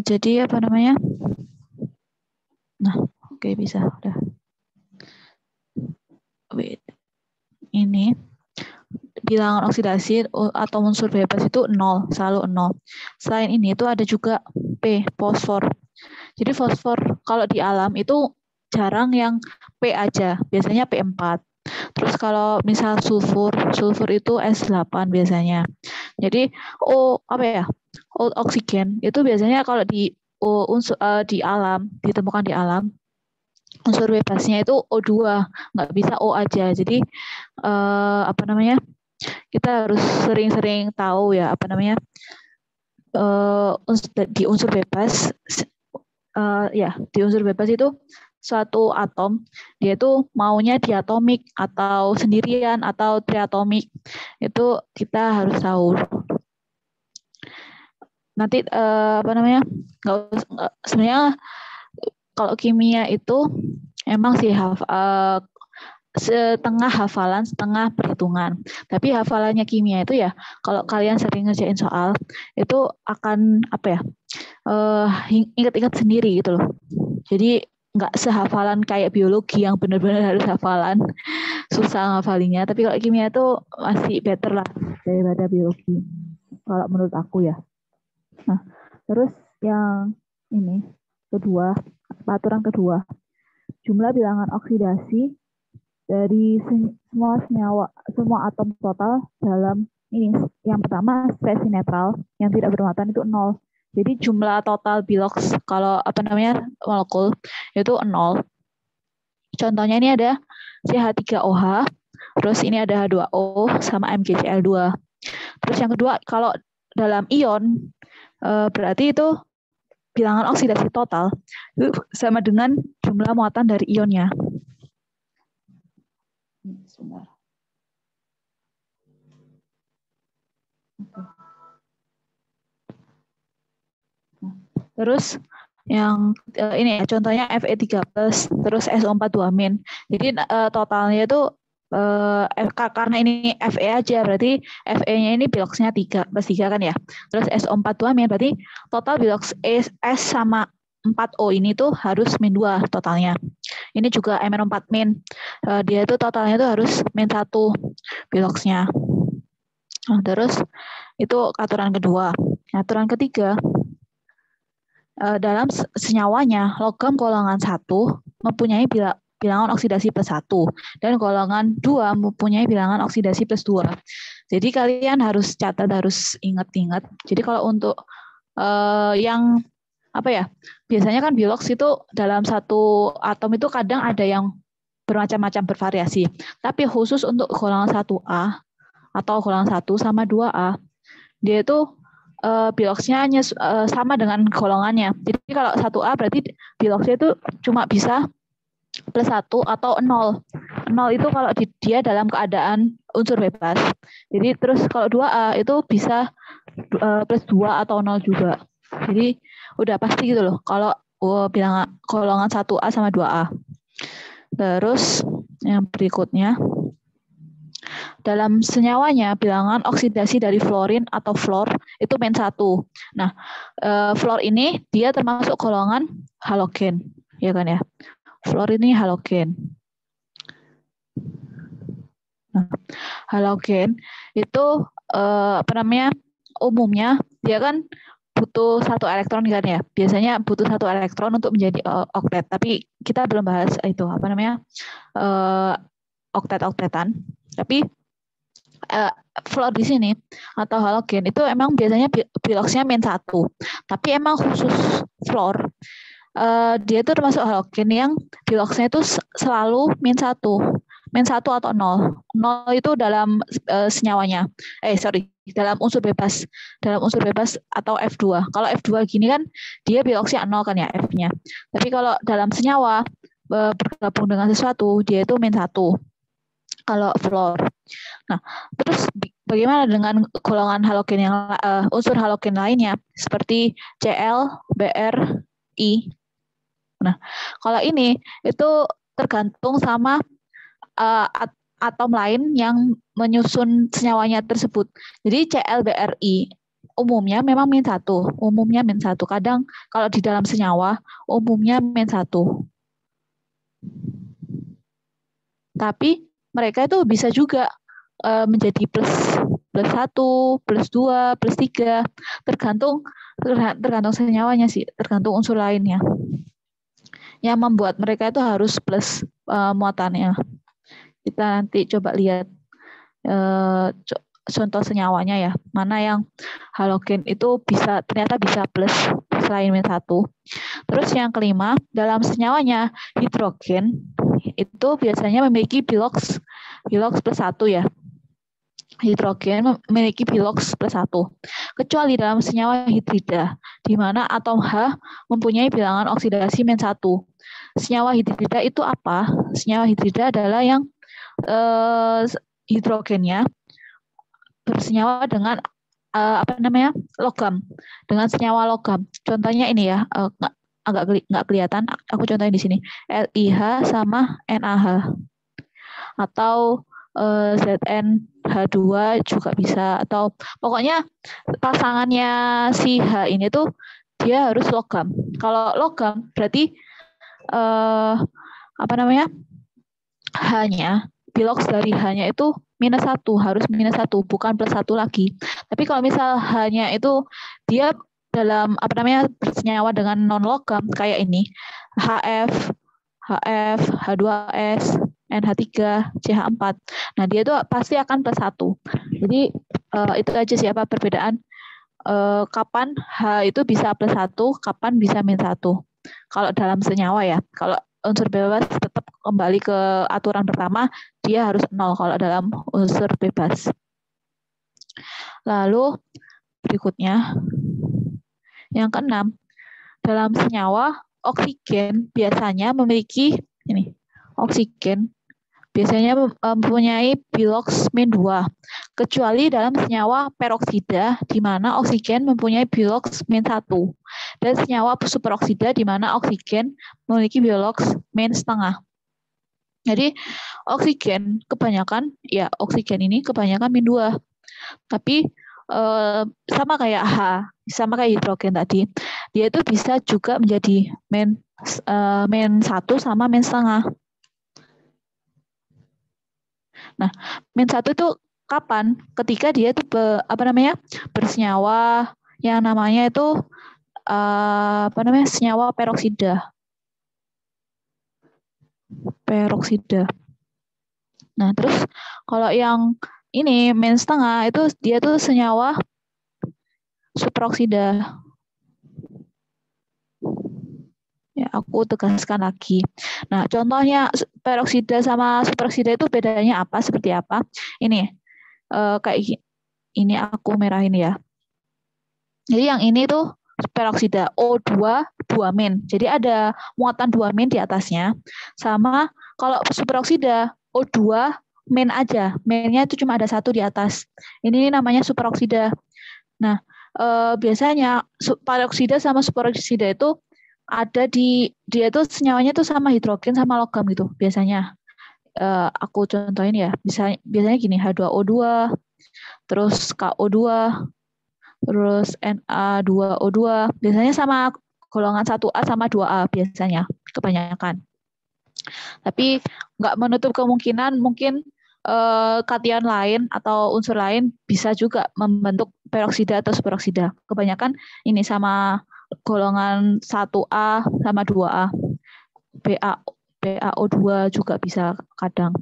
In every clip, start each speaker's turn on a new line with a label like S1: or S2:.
S1: Jadi apa namanya? Nah, oke, bisa. Udah. Wait. Ini bilangan oksidasi atau unsur bebas itu 0, selalu 0. Selain ini itu ada juga P, fosfor. Jadi fosfor kalau di alam itu jarang yang P aja, biasanya P4. Terus kalau misal sulfur itu S8 biasanya. Jadi apa ya? Oksigen itu biasanya kalau di di alam, ditemukan di alam, unsur bebasnya itu O2, nggak bisa O aja. Jadi apa namanya? Kita harus sering-sering tahu ya apa namanya? Di unsur bebas di unsur bebas itu suatu atom dia itu maunya diatomik atau sendirian atau triatomik, itu kita harus tahu. Nanti apa namanya, sebenarnya kalau kimia itu emang sih setengah hafalan setengah perhitungan, tapi hafalannya kimia itu ya kalau kalian sering ngerjain soal itu akan apa ya, ingat-ingat sendiri gitu loh. Jadi nggak sehafalan kayak biologi yang benar-benar harus hafalan, susah ngafalinya. Tapi kalau kimia itu masih better lah daripada biologi, kalau menurut aku ya. Nah, terus yang ini kedua, peraturan kedua, jumlah bilangan oksidasi dari semua atom total dalam ini. Yang pertama spesi netral yang tidak bermuatan itu 0. Jadi jumlah total bilox kalau apa namanya molekul itu 0. Contohnya ini ada CH3OH, terus ini ada H2O sama MgCl2. Terus yang kedua kalau dalam ion berarti itu bilangan oksidasi total itu sama dengan jumlah muatan dari ionnya. Sebentar. Terus yang ini ya, contohnya Fe3+, terus SO4 2-. Jadi totalnya itu karena ini Fe aja, berarti Fe-nya ini biloxnya 3+3 kan ya. Terus SO4 2- berarti total bilox S sama 4O ini tuh harus -2 totalnya. Ini juga MnO4-. Dia itu totalnya tuh harus -1 biloxnya. Nah, terus itu aturan kedua. Aturan ketiga, dalam senyawanya logam golongan 1 mempunyai bilangan oksidasi +1 dan golongan 2 mempunyai bilangan oksidasi +2. Jadi kalian harus catat, harus ingat-ingat. Jadi kalau untuk yang apa ya, biasanya kan bilox itu dalam satu atom itu kadang ada yang bermacam-macam bervariasi. Tapi khusus untuk golongan 1A atau golongan 1 sama 2A, dia itu biloxnya hanya sama dengan golongannya. Jadi kalau 1A berarti biloxnya itu cuma bisa +1 atau 0. 0 itu kalau dia dalam keadaan unsur bebas. Jadi terus kalau 2A itu bisa +2 atau 0 juga. Jadi udah pasti gitu loh kalau bilangan golongan 1A sama 2A. Terus yang berikutnya, dalam senyawanya bilangan oksidasi dari fluorin atau fluor itu -1. Nah, fluor ini dia termasuk golongan halogen, ya kan ya? Fluor ini halogen. Nah, halogen itu apa namanya? Umumnya dia kan butuh 1 elektron kan ya. Biasanya butuh 1 elektron untuk menjadi oktet. Tapi kita belum bahas itu apa namanya? Oktet-oktetan. Tapi fluor di sini atau halogen itu emang biasanya biloxnya -1. Tapi emang khusus fluor dia itu termasuk halogen yang biloxnya itu selalu -1. -1 atau 0. 0 itu dalam senyawanya. Dalam unsur bebas. Dalam unsur bebas atau F2. Kalau F2 gini kan dia biloxnya 0 kan ya F-nya. Tapi kalau dalam senyawa bergabung dengan sesuatu dia itu -1. Kalau fluor. Nah, terus bagaimana dengan golongan halogen yang unsur halogen lainnya seperti Cl, Br, I. Nah, kalau ini itu tergantung sama atom lain yang menyusun senyawanya tersebut. Jadi Cl, Br, I. umumnya memang min 1. Umumnya min 1. Kadang kalau di dalam senyawa, umumnya min 1. Tapi mereka itu bisa juga menjadi plus 1, plus 2, plus 3. Tergantung senyawanya sih, tergantung unsur lainnya. Yang membuat mereka itu harus plus muatannya. Kita nanti coba lihat contoh senyawanya ya. Mana yang halogen itu ternyata bisa plus selain min 1. Terus yang kelima, dalam senyawanya hidrogen itu biasanya memiliki bilox plus 1 ya. Hidrogen memiliki bilox plus 1. Kecuali dalam senyawa hidrida, di mana atom H mempunyai bilangan oksidasi min 1. Senyawa hidrida itu apa? Senyawa hidrida adalah yang hidrogennya bersenyawa dengan logam, dengan senyawa logam. Contohnya ini ya, agak nggak kelihatan. Aku contohin di sini, LiH sama NaH, atau ZnH2 juga bisa, atau pokoknya pasangannya si H ini tuh dia harus logam. Kalau logam berarti H-nya, bilox dari H-nya itu minus 1, harus minus 1, bukan plus 1 lagi. Tapi kalau misal H-nya itu dia dalam bersenyawa dengan non logam kayak ini, HF, H2S, NH3, CH4. Nah, dia itu pasti akan plus 1. Jadi itu aja sih perbedaan kapan H itu bisa plus 1, kapan bisa min 1. Kalau dalam senyawa ya. Kalau unsur bebas tetap kembali ke aturan pertama, dia harus 0 kalau dalam unsur bebas. Lalu berikutnya, yang keenam, dalam senyawa oksigen biasanya memiliki oksigen biasanya mempunyai bilox min 2, kecuali dalam senyawa peroksida di mana oksigen mempunyai bilox min 1, dan senyawa superoksida di mana oksigen memiliki bilox min setengah. Jadi oksigen ini kebanyakan min 2. Tapi sama kayak hidrogen tadi, dia itu bisa juga menjadi min 1 sama min setengah. Nah, min 1 itu kapan? Ketika dia itu bersenyawa yang namanya itu senyawa peroksida. Nah, terus kalau yang ini min setengah itu dia tuh senyawa superoksida. Ya, aku tegaskan lagi. Nah, contohnya peroksida sama superoksida itu bedanya apa? Seperti apa? Ini kayak ini aku merahin ya. Jadi yang ini tuh peroksida O2 2 min. Jadi ada muatan 2 min di atasnya. Sama kalau superoksida O2 min aja. Minnya itu cuma ada 1 di atas. Ini namanya superoksida. Nah, biasanya peroksida sama superoksida itu ada dia tuh senyawanya tuh sama hidrogen sama logam gitu biasanya. Aku contohin ya, biasanya gini, H2O2, terus KO2, terus Na2O2, biasanya sama golongan 1A sama 2A biasanya, kebanyakan. Tapi nggak menutup kemungkinan mungkin kation lain atau unsur lain bisa juga membentuk peroksida atau superoksida. Kebanyakan ini sama golongan 1A sama 2A. BaO2 juga bisa kadang.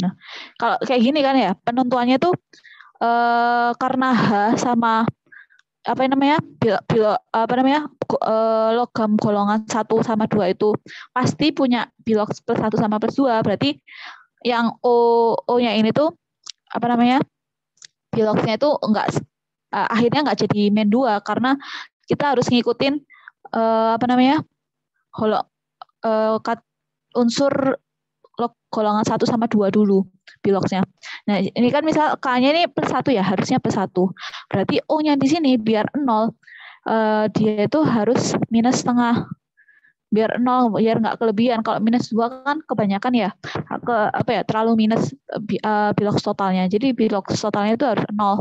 S1: Nah, kalau kayak gini kan ya, penentuannya tuh karena H sama logam golongan 1 sama 2 itu pasti punya bilox plus 1 sama plus 2, berarti yang O-nya ini tuh biloxnya itu akhirnya nggak jadi min 2 karena kita harus ngikutin unsur golongan 1 sama 2 dulu biloxnya. Nah, ini kan misal K-nya ini plus 1 ya, harusnya plus 1. Berarti O-nya di sini biar 0, dia itu harus minus setengah. Biar 0, biar nggak kelebihan. Kalau minus 2 kan kebanyakan ya, terlalu minus bilox totalnya. Jadi bilox totalnya itu harus 0.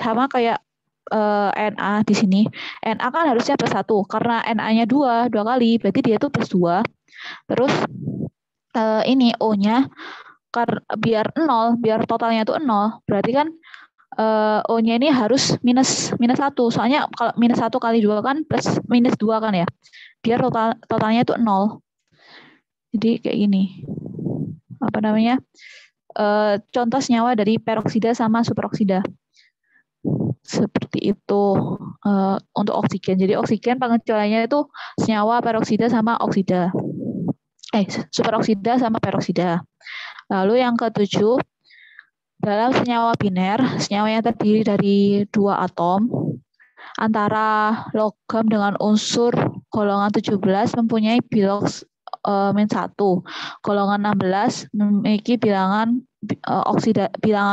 S1: Sama kayak Na di sini. Na kan harusnya plus 1 karena Na-nya dua kali, berarti dia itu plus 2. Terus ini O-nya biar 0, biar totalnya itu 0, berarti kan O-nya ini harus minus 1. Soalnya kalau minus 1 kali 2 kan plus minus 2 kan ya. Biar totalnya itu 0. Jadi kayak gini. Apa namanya? Contoh senyawa dari peroksida sama superoksida. Seperti itu untuk oksigen. Jadi oksigen pengecualiannya itu senyawa peroksida sama oksida. Superoksida sama peroksida. Lalu yang ketujuh, dalam senyawa biner, senyawa yang terdiri dari 2 atom, antara logam dengan unsur golongan 17 mempunyai biloks -1. Golongan 16 memiliki bilangan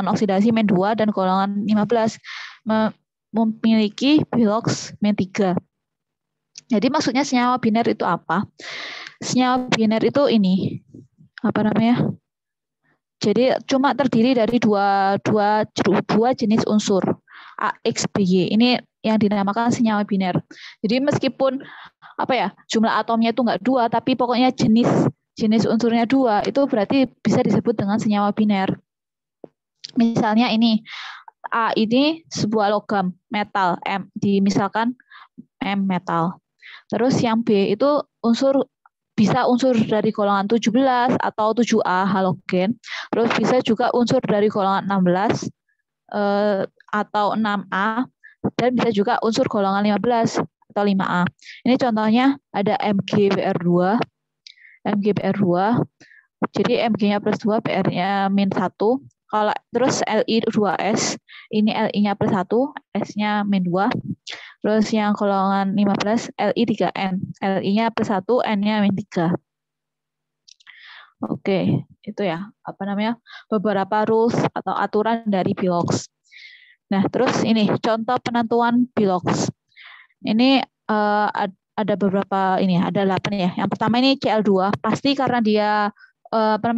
S1: oksidasi -2 dan golongan 15 memiliki biloks -3. Jadi maksudnya senyawa biner itu apa? Senyawa biner itu ini apa namanya? Jadi cuma terdiri dari dua jenis unsur A, X, B, Y. Ini yang dinamakan senyawa biner. Jadi meskipun jumlah atomnya itu nggak 2, tapi pokoknya jenis unsurnya 2, itu berarti bisa disebut dengan senyawa biner. Misalnya ini A ini sebuah logam metal M, misalkan M metal. Terus yang B itu bisa unsur dari golongan 17 atau 7A halogen. Terus bisa juga unsur dari golongan 16 atau 6A, dan bisa juga unsur golongan 15 atau 5A. Ini contohnya ada MgBr2. Jadi Mg-nya plus 2, Br-nya min 1. Kalau terus Li2S, ini Li-nya plus 1, S-nya min 2. Terus yang golongan 15, Li3N. Li-nya plus 1, N-nya min 3. Oke, itu ya, beberapa rules atau aturan dari Bilox. Nah, terus ini contoh penentuan Bilox. Ini ada beberapa, ada 8 ya. Yang pertama ini Cl2, pasti karena dia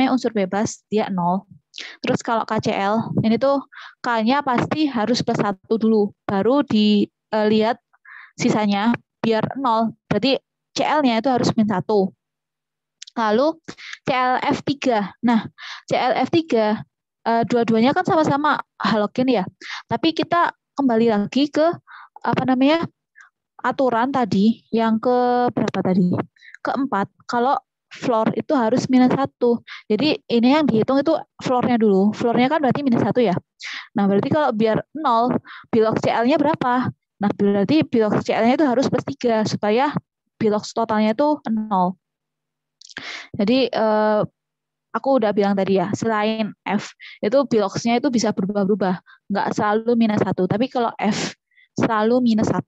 S1: unsur bebas, dia 0. Terus kalau KCl, ini tuh K-nya pasti harus plus 1 dulu, baru dilihat sisanya biar 0. Berarti Cl-nya itu harus min 1. Lalu ClF3. Nah, ClF3 dua-duanya kan sama-sama halogen ya. Tapi kita kembali lagi ke aturan tadi yang ke berapa tadi? Keempat, kalau fluor itu harus minus 1. Jadi ini yang dihitung itu fluornya dulu. Fluornya kan berarti minus 1 ya. Nah, berarti kalau biar 0, bilox Cl-nya berapa? Nah, berarti bilox Cl-nya itu harus plus 3 supaya bilox totalnya itu 0. Jadi aku udah bilang tadi ya, selain F, itu biloxnya itu bisa berubah-ubah. Nggak selalu minus 1. Tapi kalau F selalu minus 1.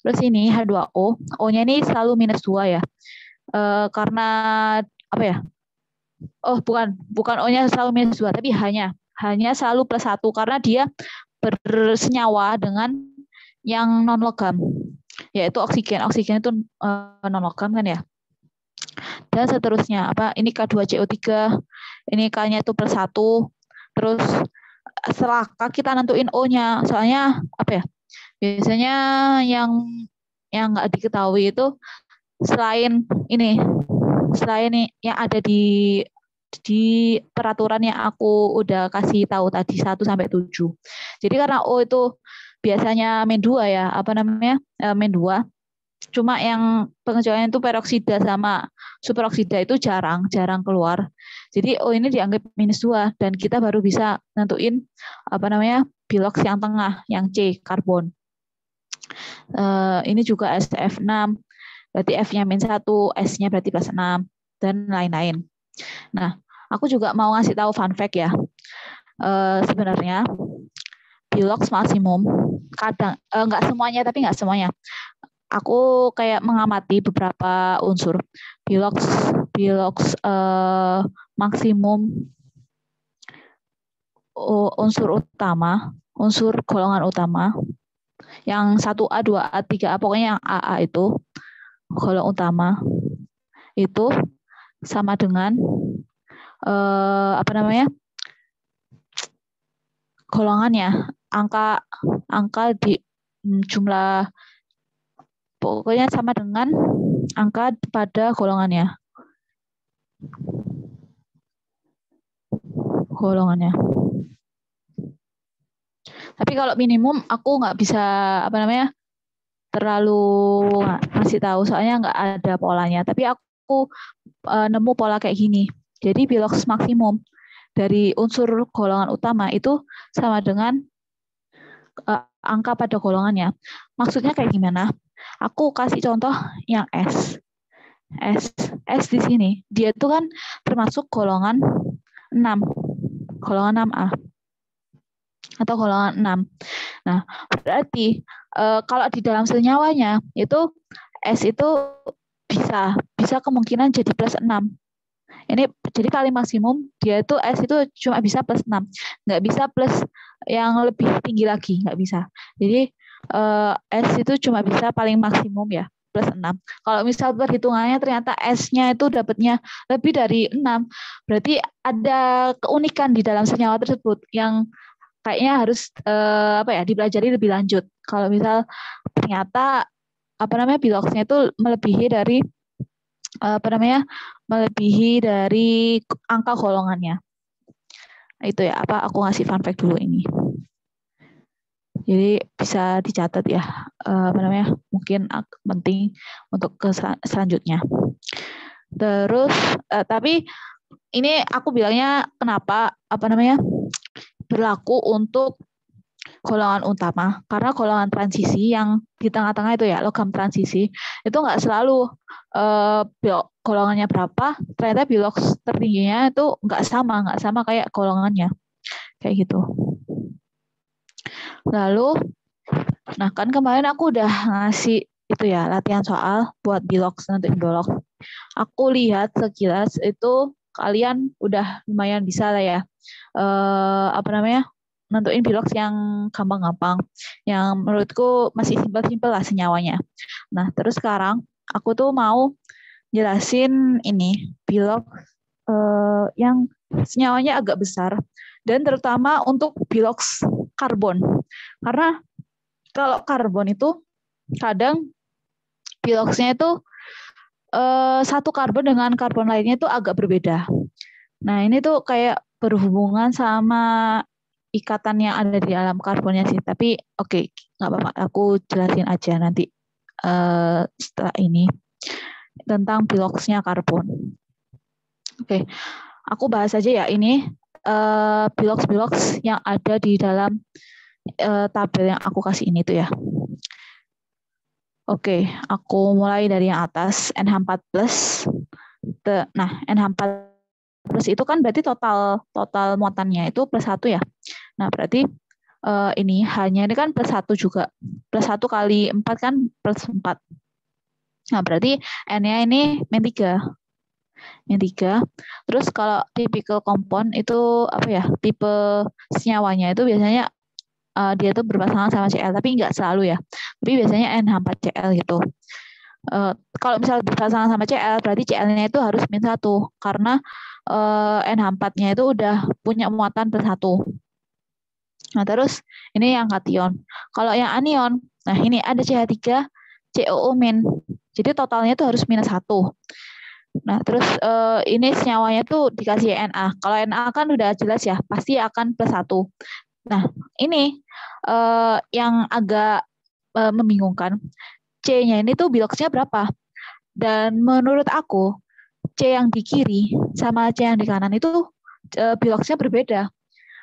S1: Terus ini H2O, O-nya ini selalu minus 2 ya. Karena bukan O-nya selalu minus 2, tapi hanya selalu plus 1 karena dia bersenyawa dengan yang non logam, yaitu oksigen. Oksigen itu non logam kan ya. Dan seterusnya, ini K2CO3, ini K-nya itu plus 1. Terus setelah K kita nentuin O-nya. Soalnya biasanya yang nggak diketahui itu selain yang ada di peraturan yang aku udah kasih tahu tadi 1 sampai 7. Jadi karena O itu biasanya min 2 ya, min 2. Cuma yang pengecualian itu peroksida sama superoksida itu jarang keluar. Jadi O ini dianggap minus 2 dan kita baru bisa nentuin bilox yang tengah, yang C, karbon. Ini juga SF6, berarti F-nya min 1, S-nya berarti plus 6, dan lain-lain. Nah, aku juga mau ngasih tahu fun fact ya. Sebenarnya bilox maksimum kadang nggak semuanya. Aku kayak mengamati beberapa unsur bilox maksimum unsur golongan utama yang 1A, 2A, 3A, pokoknya yang AA itu golongan utama itu sama dengan golongannya angka di jumlah, pokoknya sama dengan angka pada golongannya. Tapi kalau minimum aku nggak bisa terlalu ngasih tahu, soalnya nggak ada polanya. Tapi aku nemu pola kayak gini. Jadi bilox maksimum dari unsur golongan utama itu sama dengan angka pada golongannya. Maksudnya kayak gimana? Aku kasih contoh yang S. S di sini, dia itu kan termasuk golongan 6. Golongan 6A. Atau golongan 6. Nah, berarti kalau di dalam senyawanya itu S itu bisa kemungkinan jadi plus 6. Ini jadi paling maksimum dia itu S itu cuma bisa plus 6. Nggak bisa plus yang lebih tinggi lagi, nggak bisa. Jadi S itu cuma bisa paling maksimum ya, plus 6. Kalau misal perhitungannya ternyata S-nya itu dapatnya lebih dari 6, berarti ada keunikan di dalam senyawa tersebut yang kayaknya harus dipelajari lebih lanjut. Kalau misal ternyata biloxnya itu melebihi dari angka golongannya. Nah, itu ya, aku ngasih fun fact dulu ini. Jadi bisa dicatat ya, mungkin penting untuk ke selanjutnya. Terus tapi ini aku bilangnya kenapa berlaku untuk golongan utama, karena golongan transisi yang di tengah-tengah itu ya, logam transisi itu nggak selalu golongannya berapa, ternyata bilox tertingginya itu nggak sama kayak golongannya, kayak gitu. Lalu, nah kan kemarin aku udah ngasih itu ya latihan soal buat bilox, nentuin bilox. Aku lihat sekilas itu kalian udah lumayan bisa lah ya, nentuin bilox yang gampang-gampang, yang menurutku masih simpel-simpel lah senyawanya. Nah, terus sekarang aku tuh mau jelasin ini bilox yang senyawanya agak besar, dan terutama untuk bilox karbon. Karena kalau karbon itu kadang biloxnya itu satu karbon dengan karbon lainnya itu agak berbeda. Nah, ini tuh kayak berhubungan sama ikatan yang ada di dalam karbonnya sih. Tapi oke, nggak apa-apa. Aku jelasin aja nanti setelah ini tentang biloxnya karbon. Oke, aku bahas aja ya ini bilox yang ada di dalam tabel yang aku kasih ini tuh ya. Oke, aku mulai dari yang atas, NH4+. Nah, NH4+ itu kan berarti total muatannya itu +1 ya. Nah, berarti ini hanya ini kan +1 juga. +1 kali 4 kan +4. Nah, berarti N-nya ini -3. -3. Terus kalau typical compound itu tipe senyawanya itu biasanya dia tuh berpasangan sama Cl, tapi nggak selalu ya. Tapi biasanya NH4Cl gitu. Kalau misalnya berpasangan sama Cl, berarti Cl-nya itu harus -1 karena NH4-nya itu udah punya muatan +1. Nah, terus ini yang kation. Kalau yang anion, nah ini ada CH3 COO-. Jadi totalnya itu harus -1. Nah, terus ini senyawanya tuh dikasih Na. Kalau Na kan udah jelas ya, pasti akan +1. Nah, ini yang agak membingungkan. C-nya ini tuh biloxnya berapa? Dan menurut aku, C yang di kiri sama C yang di kanan itu biloxnya berbeda.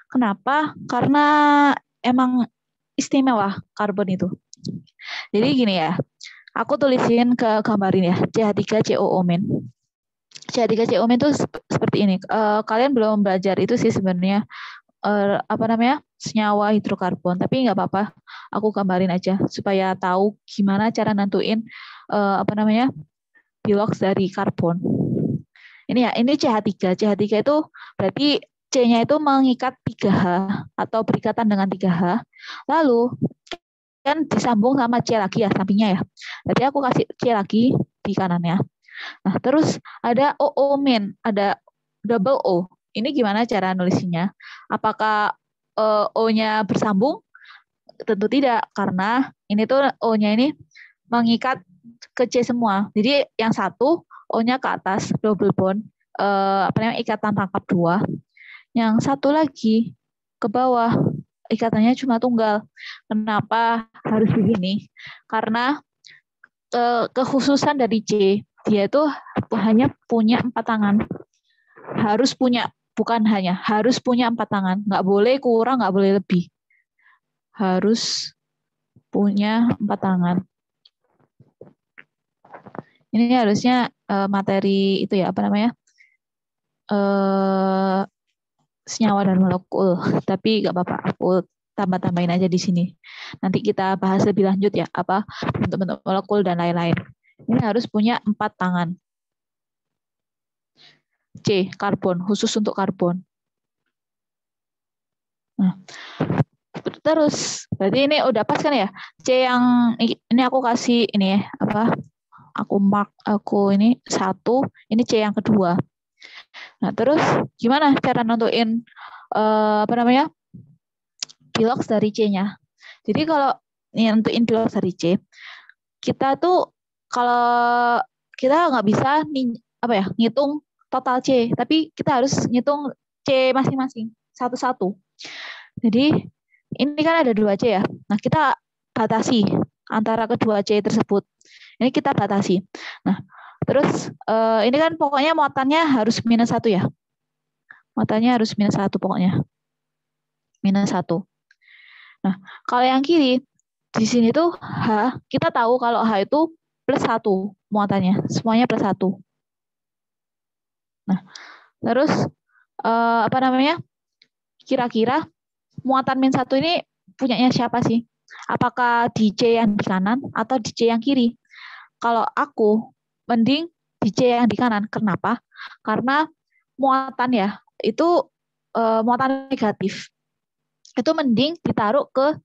S1: Kenapa? Karena emang istimewa karbon itu. Jadi gini ya, aku tulisin ke gambarin ya, CH3COO-. CH3COO itu seperti ini. Kalian belum belajar itu sih sebenarnya senyawa hidrokarbon, tapi nggak apa-apa, aku gambarin aja supaya tahu gimana cara nentuin bilox dari karbon. Ini ya, ini CH3. CH3 itu berarti C-nya itu mengikat 3H atau berikatan dengan 3H. Lalu kan disambung sama C lagi ya sampingnya ya. Jadi aku kasih C lagi di kanannya. Nah, terus ada OO-, ada double O. Ini gimana cara nulisnya? Apakah O-nya bersambung Tentu tidak, karena ini tuh O-nya ini mengikat ke C semua. Jadi yang satu O-nya ke atas, double bond, ikatan tangkap dua. Yang satu lagi ke bawah, ikatannya cuma tunggal. Kenapa harus begini? Karena kekhususan dari C, dia itu hanya punya 4 tangan. Harus punya, bukan hanya, harus punya 4 tangan. Nggak boleh kurang, nggak boleh lebih. Harus punya 4 tangan. Ini harusnya materi itu ya, apa namanya? Senyawa dan molekul. Tapi nggak apa-apa, aku tambah-tambahin aja di sini. Nanti kita bahas lebih lanjut ya, apa bentuk-bentuk molekul dan lain-lain. Ini harus punya 4 tangan. C, karbon, khusus untuk karbon. Nah, terus berarti ini udah pas kan ya? C yang ini aku kasih ini ya, apa? Aku ini 1, ini C yang kedua. Nah, terus gimana cara nentuin apa namanya? Bilox dari C-nya. Jadi kalau nentuin bilox dari C, kita tuh kalau kita nggak bisa apa ya, ngitung total C, tapi kita harus ngitung C masing-masing satu-satu. Jadi ini kan ada 2 C ya. Nah, kita batasi antara kedua C tersebut. Ini kita batasi. Nah, terus ini kan pokoknya muatannya harus -1 ya. Muatannya harus -1 pokoknya. -1. Nah, kalau yang kiri, di sini tuh H, kita tahu kalau H itu +1 muatannya. Semuanya +1. Nah, terus apa namanya? Kira-kira muatan -1 ini punyanya siapa sih? Apakah di C yang di kanan atau di C yang kiri? Kalau aku, mending di C yang di kanan. Kenapa? Karena muatan ya, itu muatan negatif. Itu mending ditaruh ke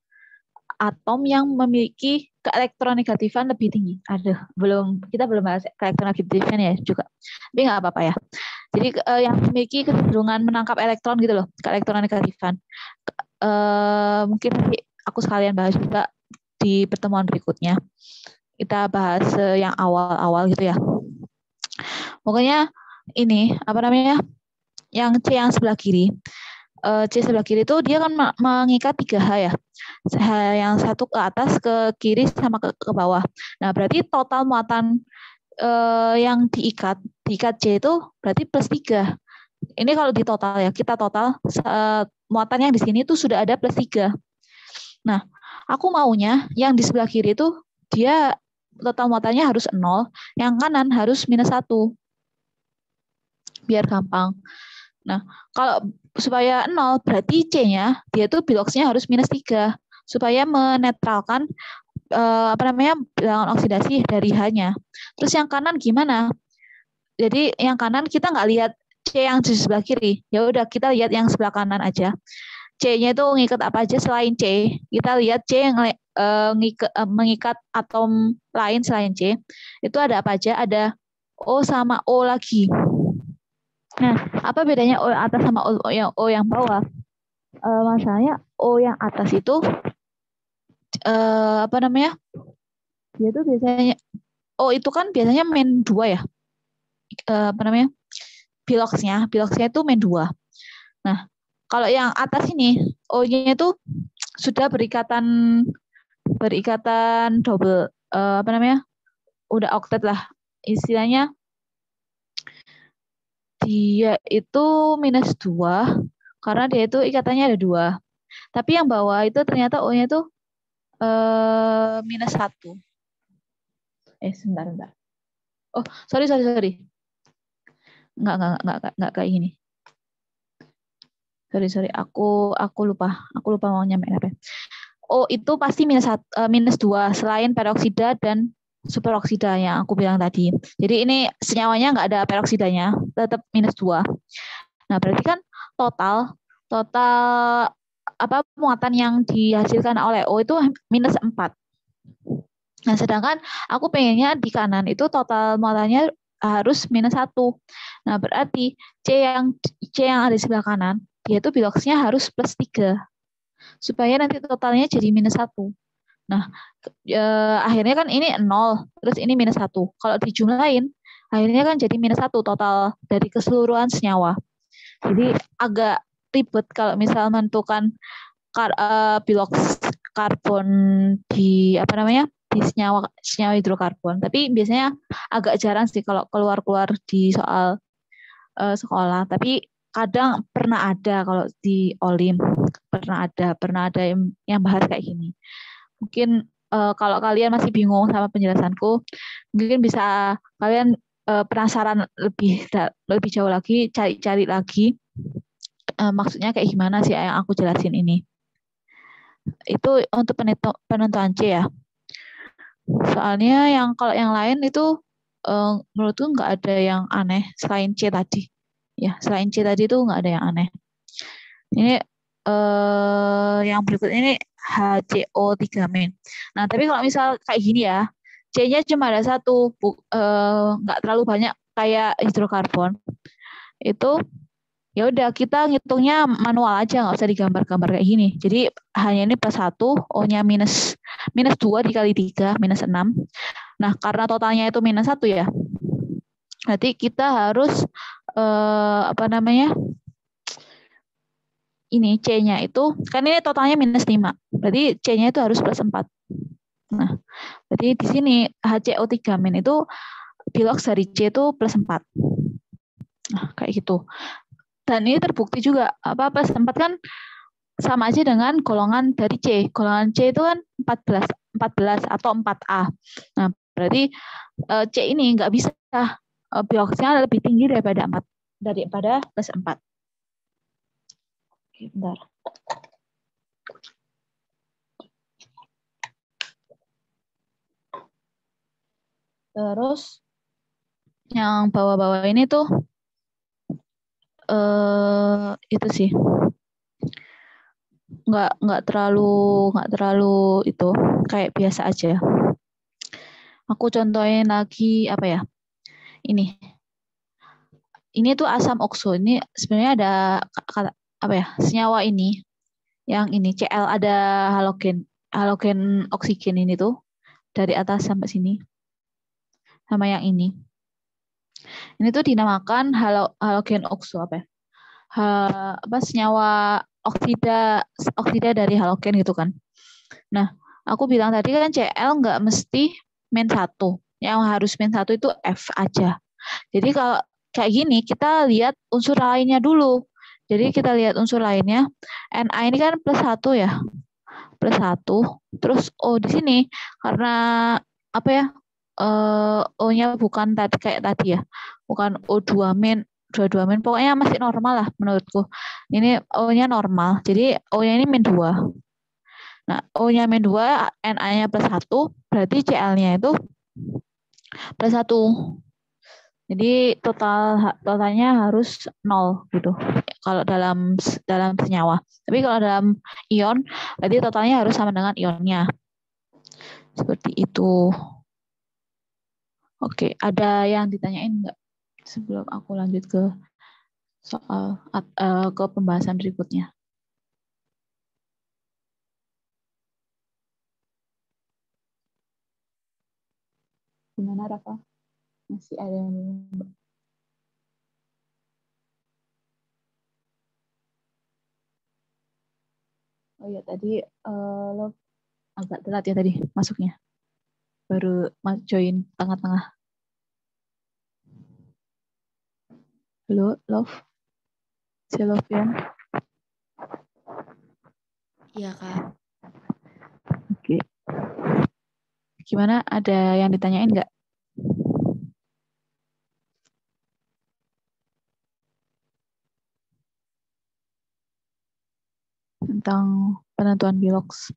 S1: atom yang memiliki keelektronegatifan lebih tinggi. Kita belum bahas keelektronegatifan ya juga. Tapi nggak apa-apa ya. Jadi yang memiliki kecenderungan menangkap elektron gitu loh, keelektronegatifan. Mungkin nanti aku sekalian bahas juga di pertemuan berikutnya. Kita bahas yang awal-awal gitu ya. Pokoknya ini apa namanya? Yang C yang sebelah kiri. C sebelah kiri itu dia kan mengikat 3H ya. Yang satu ke atas, ke kiri, sama ke bawah. Nah, berarti total muatan yang diikat C itu berarti +3. Ini kalau di total ya, kita total muatan yang di sini itu sudah ada +3. Nah, aku maunya yang di sebelah kiri itu dia total muatannya harus 0, yang kanan harus -1. Biar gampang. Nah, kalau supaya 0 berarti C-nya dia tuh biloxnya harus -3 supaya menetralkan apa namanya bilangan oksidasi dari H-nya. Terus yang kanan gimana? Jadi yang kanan kita nggak lihat C yang di sebelah kiri. Ya udah kita lihat yang sebelah kanan aja. C-nya itu mengikat apa aja selain C. Kita lihat C yang mengikat atom lain selain C. Itu ada apa aja? Ada O sama O lagi. Nah, apa bedanya O yang atas sama O yang bawah? Masalahnya O yang atas itu apa namanya? Dia tuh biasanya O itu kan biasanya -2 ya. Apa namanya? Biloxnya itu -2. Nah, kalau yang atas ini O-nya itu sudah berikatan double apa namanya? Udah oktet lah. Istilahnya dia itu -2 karena dia itu ikatannya ada 2. Tapi yang bawah itu ternyata O-nya itu -1. Sebentar. Oh, sorry. Enggak kayak gini. Sorry. Aku lupa mau nyampein apa. O itu pasti -2 selain peroksida dan superoksida yang aku bilang tadi. Jadi ini senyawanya nggak ada peroksidanya, tetap -2. Nah, berarti kan total apa muatan yang dihasilkan oleh O itu -4. Nah, sedangkan aku pengennya di kanan itu total muatannya harus -1. Nah, berarti C yang ada di sebelah kanan, dia itu biloxnya harus +3. supaya nanti totalnya jadi -1. Nah, akhirnya kan ini 0, terus ini -1. Kalau dijumlahin, akhirnya kan jadi -1 total dari keseluruhan senyawa. Jadi agak ribet kalau misal menentukan biloks karbon di apa namanya di senyawa senyawa hidrokarbon. Tapi biasanya agak jarang sih kalau keluar-keluar di soal sekolah. Tapi kadang pernah ada kalau di Olim pernah ada yang bahas kayak gini. Mungkin kalau kalian masih bingung sama penjelasanku, mungkin bisa kalian penasaran lebih jauh lagi, cari-cari lagi maksudnya kayak gimana sih yang aku jelasin ini. Itu untuk penentuan C ya. Soalnya kalau yang lain itu menurutku nggak ada yang aneh selain C tadi. Ya, selain C tadi itu nggak ada yang aneh. Ini yang berikut ini HCO3-. Nah, tapi kalau misal kayak gini ya, C-nya cuma ada satu, nggak terlalu banyak kayak hidrokarbon. Itu ya udah kita ngitungnya manual aja, nggak usah digambar-gambar kayak gini. Jadi hanya ini +1, O-nya -2 dikali 3, -6. Nah, karena totalnya itu -1 ya, berarti kita harus apa namanya, ini C-nya itu, kan ini totalnya -5, berarti C-nya itu harus +4. Nah, berarti di sini HCO3- itu biloks dari C itu +4. Nah, kayak gitu. Dan ini terbukti juga, apa +4 kan sama aja dengan golongan dari C. Golongan C itu kan 14 atau 4A. Nah, berarti C ini nggak bisa, biloksnya lebih tinggi daripada +4. Bentar. Terus yang bawah-bawah ini tuh itu sih nggak terlalu itu, kayak biasa aja. Aku contohin lagi apa ya? Ini tuh asam okso. Ini sebenarnya ada apa ya? Senyawa ini, yang ini Cl ada halogen oksigen ini tuh dari atas sampai sini, sama yang ini. Ini tuh dinamakan halogen okso apa ya? Apa senyawa oksida dari halogen gitu kan. Nah, aku bilang tadi kan Cl nggak mesti -1. Yang harus -1 itu F aja. Jadi kalau kayak gini kita lihat unsur lainnya dulu. Jadi kita lihat unsur lainnya. Na ini kan +1 ya. +1. Terus O di sini karena apa ya? O-nya bukan tadi kayak tadi ya. Bukan O2-. Pokoknya masih normal lah menurutku. Ini O-nya normal. Jadi O-nya ini -2. Nah, O-nya -2, Na-nya +1, berarti Cl-nya itu +1. Jadi totalnya harus 0 gitu. Kalau dalam senyawa. Tapi kalau dalam ion, berarti totalnya harus sama dengan ionnya. Seperti itu. Oke, ada yang ditanyain nggak sebelum aku lanjut ke soal ke pembahasan berikutnya? Gimana, Rafa? Masih ada yang belum? Oh iya, tadi lo agak telat ya tadi masuknya. Baru join tengah-tengah. Halo, Love? Si Lovian?
S2: Iya, Kak.
S1: Oke. Gimana? Ada yang ditanyain nggak? Tentang penentuan biloks.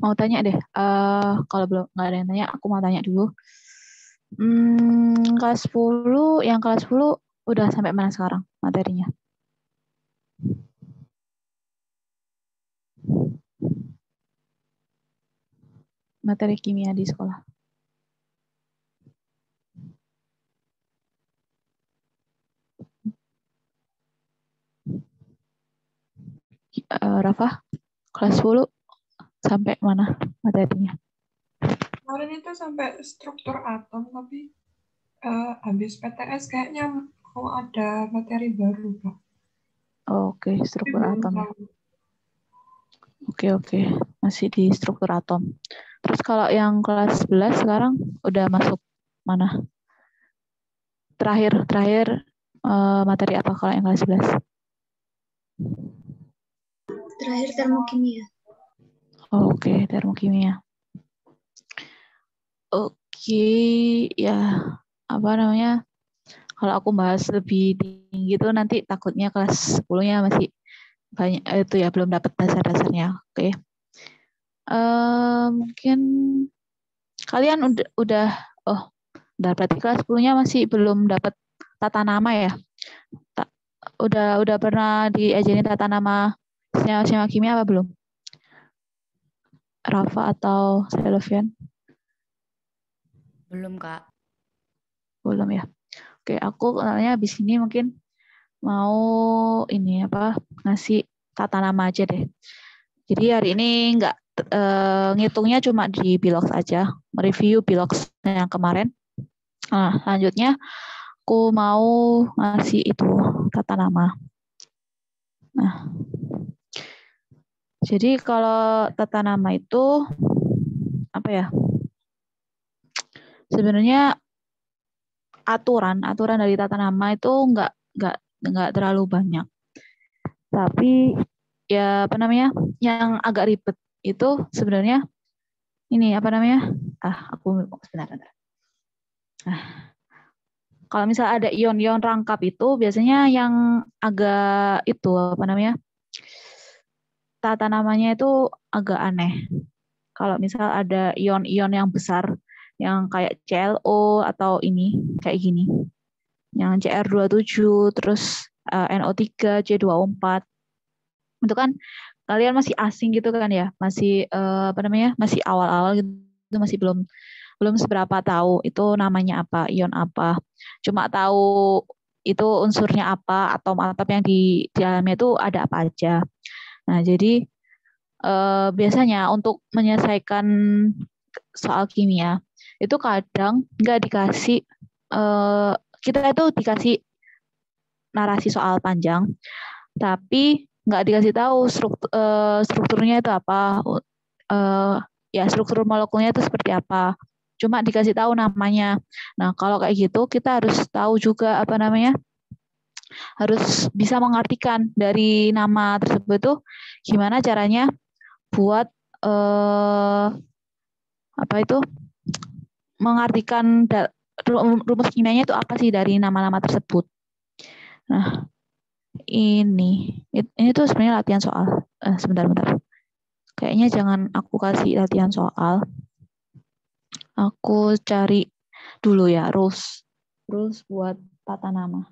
S1: Mau tanya deh, kalau belum nggak ada yang tanya, aku mau tanya dulu. Kelas 10, yang kelas 10 udah sampai mana sekarang materinya? Materi kimia di sekolah. Rafa, kelas 10 sampai mana materinya?
S2: Kemarin itu sampai struktur atom, tapi habis PTS kayaknya mau ada materi baru, Pak.
S1: Oke,
S2: Tapi
S1: struktur
S2: belum
S1: atom ya.
S2: tahu.
S1: Oke. Masih di struktur atom. Terus kalau yang kelas 11 sekarang udah masuk mana? Terakhir materi apa kalau yang kelas 11?
S3: Terakhir termokimia.
S1: Oke, termokimia. Oke, ya apa namanya? Kalau aku bahas lebih tinggi tuh nanti takutnya kelas 10-nya masih banyak itu ya belum dapat dasar-dasarnya. Oke. Mungkin kalian udah berarti kelas 10-nya masih belum dapat tata nama ya? Udah pernah diajarin tata nama senyawa kimia apa belum? Rafa atau Selevian?
S4: Belum, Kak.
S1: Belum ya. Oke, aku kenalnya habis ini mungkin mau ini apa ngasih tata nama aja deh. Jadi hari ini nggak ngitungnya cuma di Bilox aja, mereview Bilox yang kemarin. Nah, selanjutnya aku mau ngasih itu tata nama. Nah, jadi kalau tata nama itu apa ya? Sebenarnya aturan dari tata nama itu nggak terlalu banyak. Tapi ya apa namanya? Yang agak ribet itu sebenarnya ini apa namanya? Aku sebentar. Kalau misalnya ada ion-ion rangkap itu biasanya yang agak itu apa namanya? Tata namanya itu agak aneh. Kalau misal ada ion-ion yang besar yang kayak ClO atau ini kayak gini. Yang Cr27 terus NO3 C24. Itu kan kalian masih asing gitu kan ya, masih apa namanya? Masih awal-awal gitu, masih belum seberapa tahu itu namanya apa, ion apa. Cuma tahu itu unsurnya apa, atom-atom yang di dalamnya itu ada apa aja. Nah, jadi biasanya untuk menyelesaikan soal kimia itu kadang nggak dikasih kita itu dikasih narasi soal panjang, tapi nggak dikasih tahu strukturnya itu apa, ya struktur molekulnya itu seperti apa. Cuma dikasih tahu namanya. Nah, kalau kayak gitu kita harus tahu juga apa namanya, harus bisa mengartikan dari nama tersebut tuh gimana caranya buat apa itu mengartikan rumus kimianya itu apa sih dari nama-nama tersebut. Nah, ini tuh sebenarnya latihan soal. Sebentar. Kayaknya jangan aku kasih latihan soal. Aku cari dulu ya rules buat tata nama.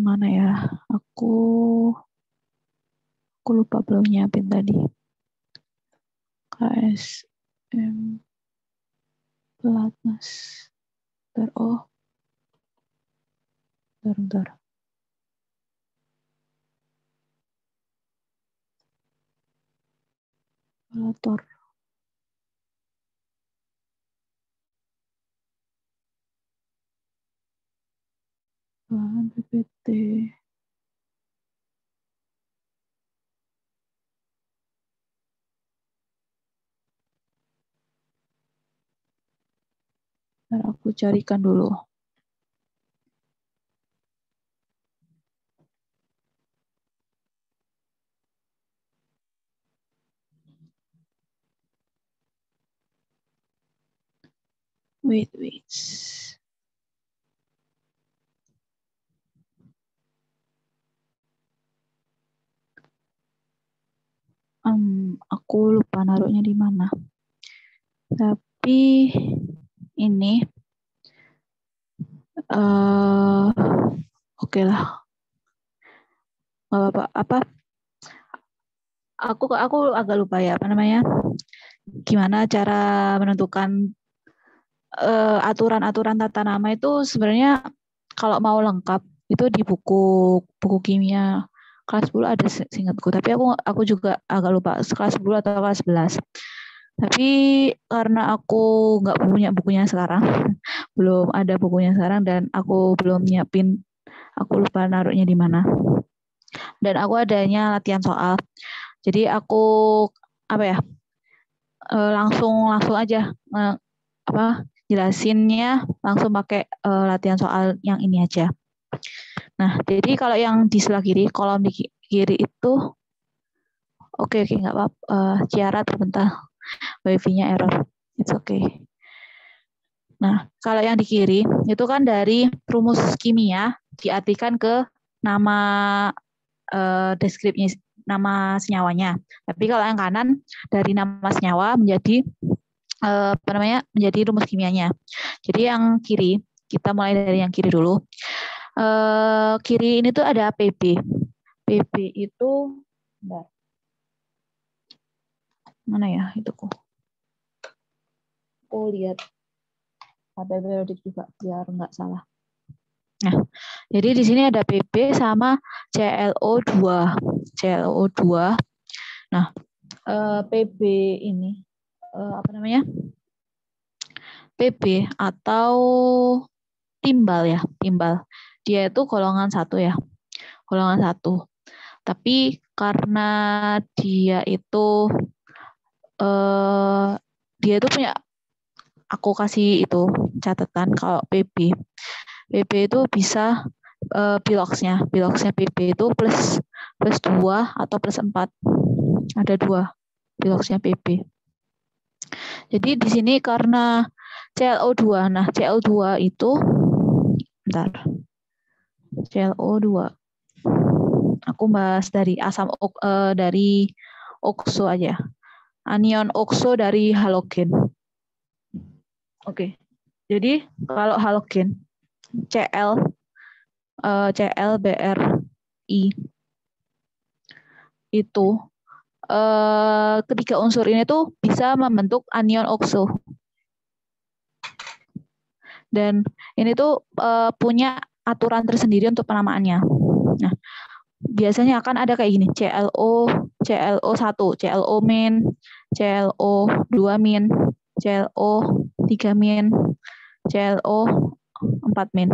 S1: Mana ya? Aku lupa belum nyiapin tadi. KSM Pelatnas. Bentar. Pelator. Bahan PPT. Ntar aku carikan dulu. Wait. Aku lupa naruhnya di mana. Tapi ini oke lah. Apa? Aku agak lupa ya, apa namanya? Gimana cara menentukan aturan-aturan tata nama itu sebenarnya kalau mau lengkap itu di buku kimia kelas 10 ada seingatku, tapi aku juga agak lupa kelas 10 atau kelas 11. Tapi karena aku nggak punya bukunya sekarang, belum ada bukunya sekarang dan aku belum nyiapin, aku lupa naruhnya di mana. Dan aku adanya latihan soal. Jadi aku langsung aja jelasinnya langsung pakai latihan soal yang ini aja. Nah, jadi kalau yang di sebelah kiri, kolom di kiri itu, oke, nggak apa-apa. Ciara terbentar, wifi-nya error. It's okay. Nah, kalau yang di kiri, itu kan dari rumus kimia diartikan ke nama deskripsinya, nama senyawanya. Tapi kalau yang kanan, dari nama senyawa menjadi menjadi rumus kimianya. Jadi yang kiri, kita mulai dari yang kiri dulu. Kiri ini tuh ada PB. PB itu, mana ya itu kok? Aku lihat tabel periodik juga biar nggak salah. Nah, jadi di sini ada PB sama ClO2. ClO2. Nah, PB ini apa namanya? PB atau timbal ya, timbal. Dia itu golongan 1 ya. Golongan 1. Tapi karena dia itu punya, aku kasih itu catatan kalau PB itu bisa biloxnya PB itu plus 2 atau plus 4. Ada 2 biloxnya PB. Jadi di sini karena ClO2. Nah, ClO2 itu ClO2. Aku bahas dari dari okso aja. Anion okso dari halogen. Oke. Jadi kalau halogen ClBrI itu ketiga unsur ini tuh bisa membentuk anion okso. Dan ini tuh punya aturan tersendiri untuk penamaannya. Nah, biasanya akan ada kayak gini, ClO1, ClO min, ClO2 min, ClO3 min, ClO4 min.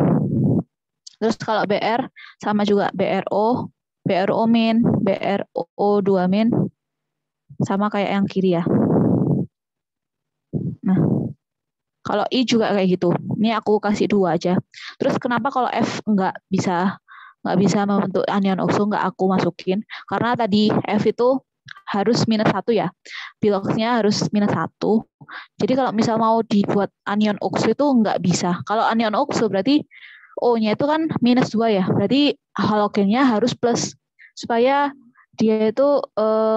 S1: Terus kalau Br sama juga BRO min, BRO2 min, sama kayak yang kiri ya. Nah, kalau I juga kayak gitu. Ini aku kasih 2 aja. Terus kenapa kalau F nggak bisa membentuk anion okso, nggak aku masukin? Karena tadi F itu harus -1 ya. Biloxnya harus -1. Jadi kalau misal mau dibuat anion okso itu nggak bisa. Kalau anion okso berarti O-nya itu kan -2 ya. Berarti halogennya harus plus supaya dia itu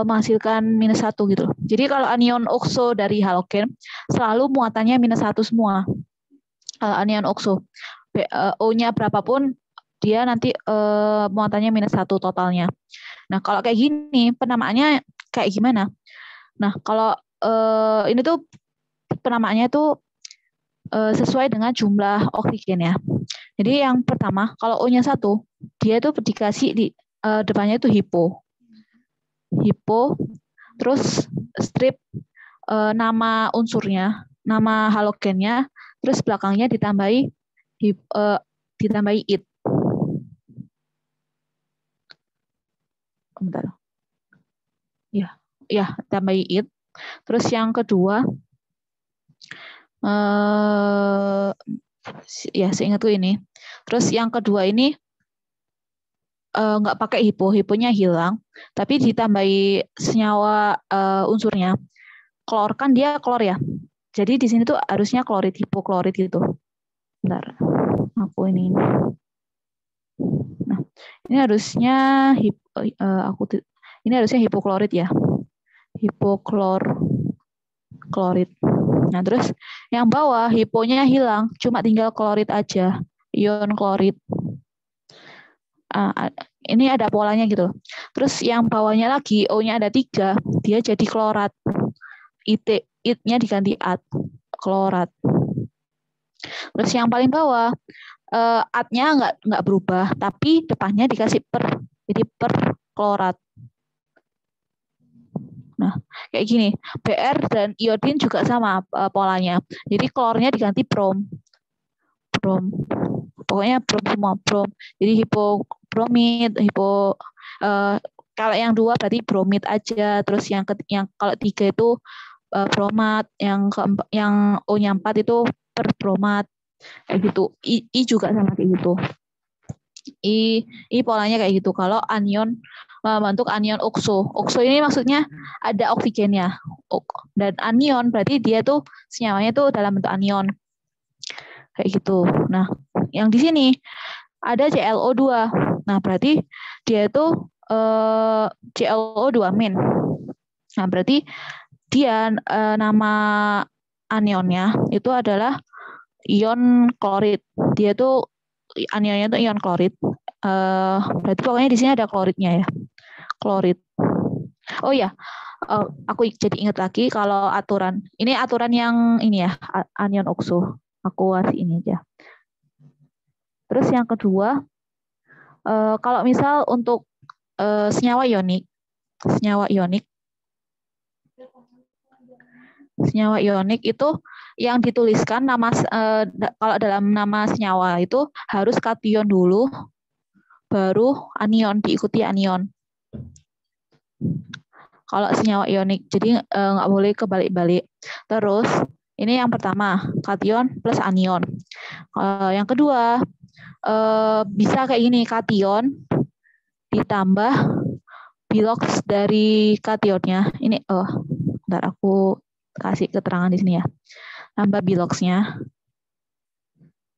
S1: menghasilkan -1 gitu. Jadi kalau anion okso dari halogen selalu muatannya -1 semua. Kalau anion okso O-nya berapapun dia nanti muatannya -1 totalnya. Nah, kalau kayak gini penamaannya kayak gimana? Nah, kalau ini tuh penamaannya tuh sesuai dengan jumlah oksigen ya. Jadi yang pertama, kalau O-nya 1, dia tuh dikasih di depannya itu hipo, terus strip nama unsurnya, nama halogennya, terus belakangnya ditambahi it. Bentar. Ya, tambahi it. Terus yang kedua, ya seingatku ini. Terus yang kedua ini nggak pakai hiponya hilang, tapi ditambahi senyawa unsurnya. Klor kan dia klor ya. Jadi di sini tuh harusnya klorid, hipoklorid gitu. Bentar, aku ini. Nah, ini harusnya ini harusnya hipoklorid ya. hipoklorit. Nah, terus yang bawah hiponya hilang, cuma tinggal klorit aja, ion klorit. Ini ada polanya gitu. Terus yang bawahnya lagi O-nya ada 3, dia jadi klorat. It-nya diganti at, klorat. Terus yang paling bawah at-nya nggak berubah, tapi depannya dikasih per, jadi per klorat. Nah, kayak gini. Br dan iodin juga sama polanya. Jadi klornya diganti brom. Pokoknya brom semua, brom. Jadi hipobromid, kalau yang 2 berarti bromid aja. Terus yang kalau 3 itu bromat, yang O-nya 4 itu perbromat. Kayak gitu. I juga sama kayak gitu. I polanya kayak gitu. Kalau anion membentuk anion okso. Okso ini maksudnya ada oksigennya. Dan anion berarti dia tuh senyawanya tuh dalam bentuk anion. Kayak gitu. Nah, yang di sini ada ClO2. Nah, berarti dia itu ClO2 min. Nah, berarti dia nama anionnya itu adalah ion klorit. Dia tuh anionnya itu ion klorit. Berarti pokoknya di sini ada kloritnya ya. Klorit. Oh ya, aku jadi ingat lagi kalau aturan. Ini aturan yang ini ya, anion okso. Aku kasih ini aja. Terus yang kedua, kalau misal untuk senyawa ionik itu yang dituliskan nama kalau dalam nama senyawa itu harus kation dulu, baru anion, diikuti anion. Kalau senyawa ionik, jadi nggak boleh kebalik-balik. Terus ini yang pertama, kation plus anion. Yang kedua, bisa kayak gini, kation ditambah bilox dari kationnya. Ini, bentar aku kasih keterangan di sini ya. Tambah biloxnya.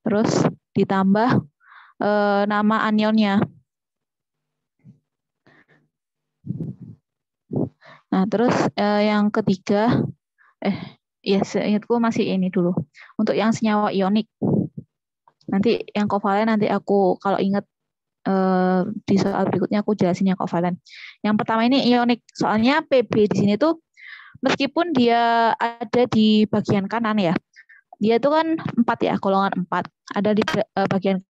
S1: Terus ditambah nama anionnya. Nah, terus yang ketiga, ya seingatku masih ini dulu. Untuk yang senyawa ionik. Nanti yang kovalen nanti aku kalau ingat di soal berikutnya aku jelasin yang kovalen. Yang pertama ini ionik. Soalnya Pb di sini tuh meskipun dia ada di bagian kanan ya. Dia itu kan 4 ya, golongan 4. Ada di bagian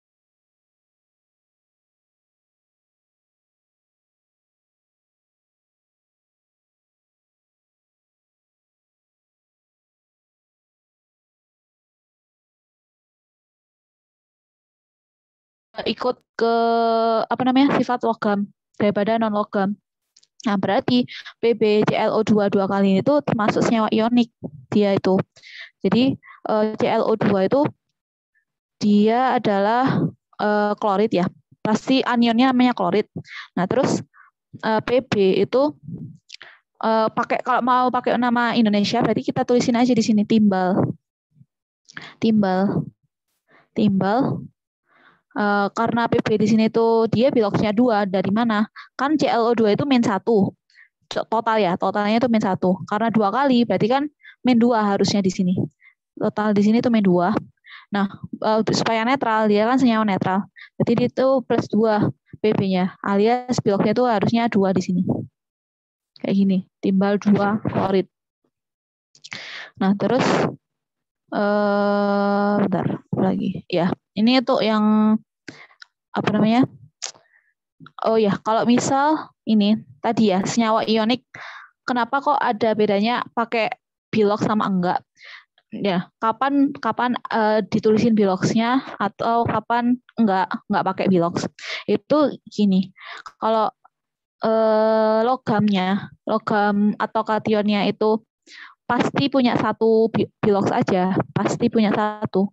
S1: ikut ke sifat logam daripada non logam. Nah, berarti PbClO2 2 kali itu termasuk senyawa ionik dia itu. Jadi ClO2 itu dia adalah klorit ya. Pasti anionnya namanya klorit. Nah, terus Pb itu kalau mau pakai nama Indonesia berarti kita tulisin aja di sini timbal. Karena Pb di sini tuh dia biloxnya 2, dari mana? Kan ClO2 itu min 1. Total ya, totalnya itu min 1. Karena 2 kali, berarti kan min 2 harusnya di sini. Total di sini tuh min 2. Nah, supaya netral, dia kan senyawa netral. Berarti itu plus 2 Pb-nya, alias biloxnya itu harusnya 2 di sini. Kayak gini, timbal 2 klorit. Nah, terus bentar lagi. Ya, ini tuh yang Oh ya, kalau misal ini tadi ya senyawa ionik, kenapa kok ada bedanya pakai bilox sama enggak? Ya, kapan ditulisin biloxnya atau kapan enggak pakai bilox? Itu gini, kalau logam atau kationnya itu pasti punya satu bilox aja, pasti punya satu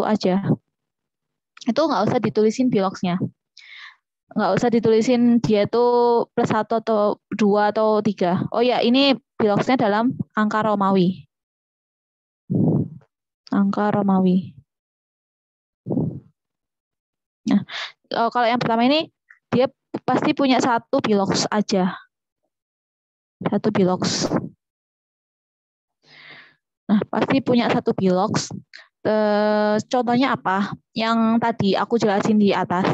S1: aja. Itu nggak usah ditulisin biloxnya. Nggak usah ditulisin dia tuh plus 1 atau 2 atau 3. Oh ya, ini biloxnya dalam angka Romawi. Angka Romawi. Nah, kalau yang pertama ini dia pasti punya satu bilox aja. Satu bilox. Nah, pasti punya satu bilox. Contohnya apa? Yang tadi aku jelasin di atas.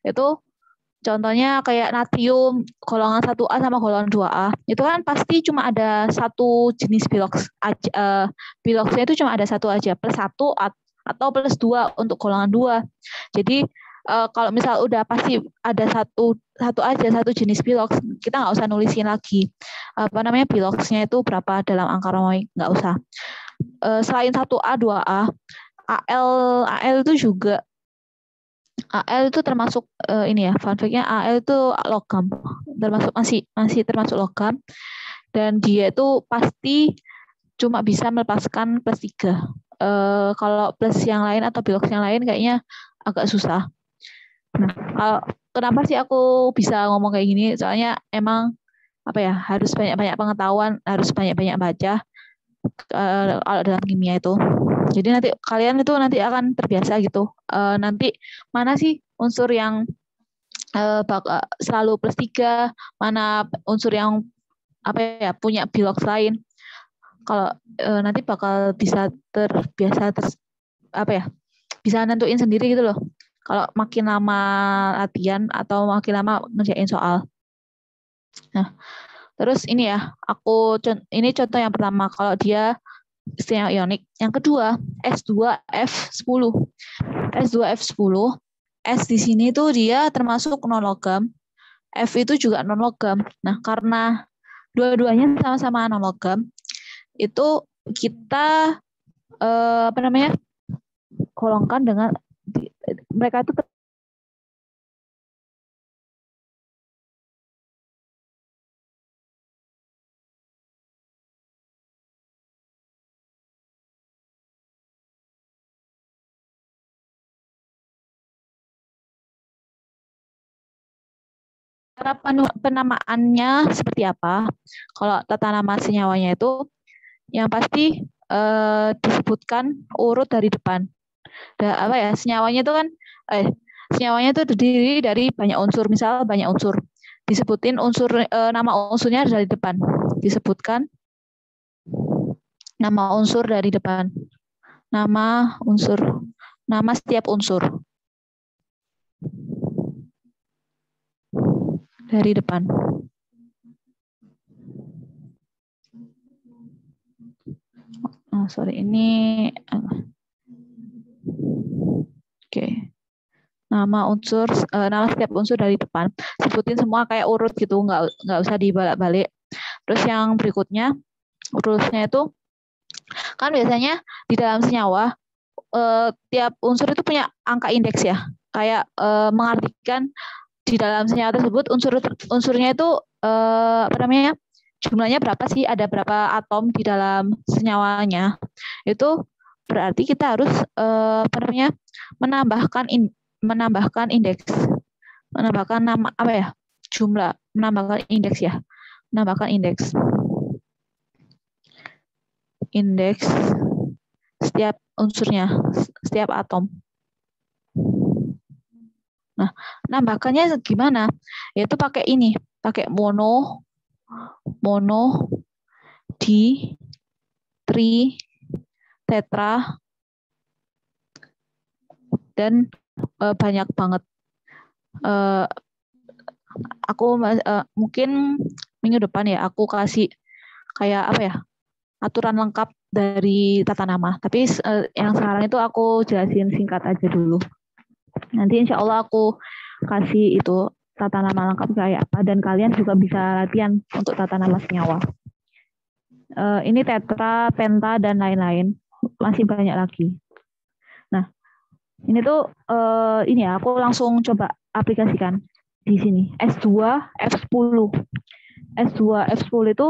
S1: Itu contohnya kayak natrium golongan 1A sama golongan 2A. Itu kan pasti cuma ada satu jenis bilox. Biloxnya itu cuma ada satu aja, plus 1 atau plus 2 untuk golongan 2. Jadi kalau misal udah pasti ada satu aja, satu jenis bilox, kita nggak usah nulisin lagi apa namanya biloxnya itu berapa dalam angka Romawi, nggak usah. Selain 1A, 2A, AL itu juga AL itu termasuk ini ya, fun fact-nya AL itu logam, termasuk masih termasuk logam, dan dia itu pasti cuma bisa melepaskan plus 3. Kalau plus yang lain atau bilox yang lain kayaknya agak susah. Nah, kenapa sih aku bisa ngomong kayak gini? Soalnya emang apa ya, harus banyak-banyak pengetahuan, harus banyak-banyak baca kalau dalam kimia itu. Jadi nanti kalian itu nanti akan terbiasa gitu. Nanti mana sih unsur yang selalu plus 3, mana unsur yang apa ya punya bilox lain. Kalau nanti bakal bisa terbiasa apa ya, bisa nentuin sendiri gitu loh. Kalau makin lama latihan atau makin lama ngerjain soal. Nah, terus ini ya, ini contoh yang pertama kalau dia istimewa ionik. Yang kedua, S2F10. S2F10, S di sini tuh dia termasuk non logam, F itu juga non logam. Nah, karena dua-duanya sama-sama non logam, itu kita apa namanya? Golongkan dengan mereka itu cara penamaannya seperti apa? Kalau tata nama senyawanya itu yang pasti disebutkan urut dari depan. Apa ya? Senyawanya itu kan senyawanya itu terdiri dari banyak unsur. Misal banyak unsur. Disebutin unsur nama unsurnya dari depan. Disebutkan nama unsur dari depan. Nama unsur. Nama setiap unsur. Dari depan. Oh, sorry, ini oke. Nama unsur, nama setiap unsur dari depan. Sebutin semua kayak urut gitu, nggak usah dibalik-balik. Terus yang berikutnya, urutnya itu kan biasanya di dalam senyawa tiap unsur itu punya angka indeks ya. Kayak mengartikan di dalam senyawa tersebut unsurnya itu apa namanya? Jumlahnya berapa sih? Ada berapa atom di dalam senyawanya? Itu berarti kita harus apa namanya? menambahkan indeks, menambahkan nama apa ya? Jumlah, menambahkan indeks ya. Menambahkan indeks setiap unsurnya, setiap atom. Nah, nambahkannya gimana? Yaitu pakai ini, pakai mono, di, tri, tetra, dan banyak banget. Aku mungkin minggu depan ya aku kasih kayak apa ya, aturan lengkap dari tata nama. Tapi yang sekarang itu aku jelasin singkat aja dulu. Nanti insya Allah aku kasih itu tata nama lengkap kayak apa, dan kalian juga bisa latihan untuk tata nama senyawa. Ini tetra, penta, dan lain-lain. Masih banyak lagi. Nah, ini tuh ini ya, aku langsung coba aplikasikan di sini. S2F10. S2F10 itu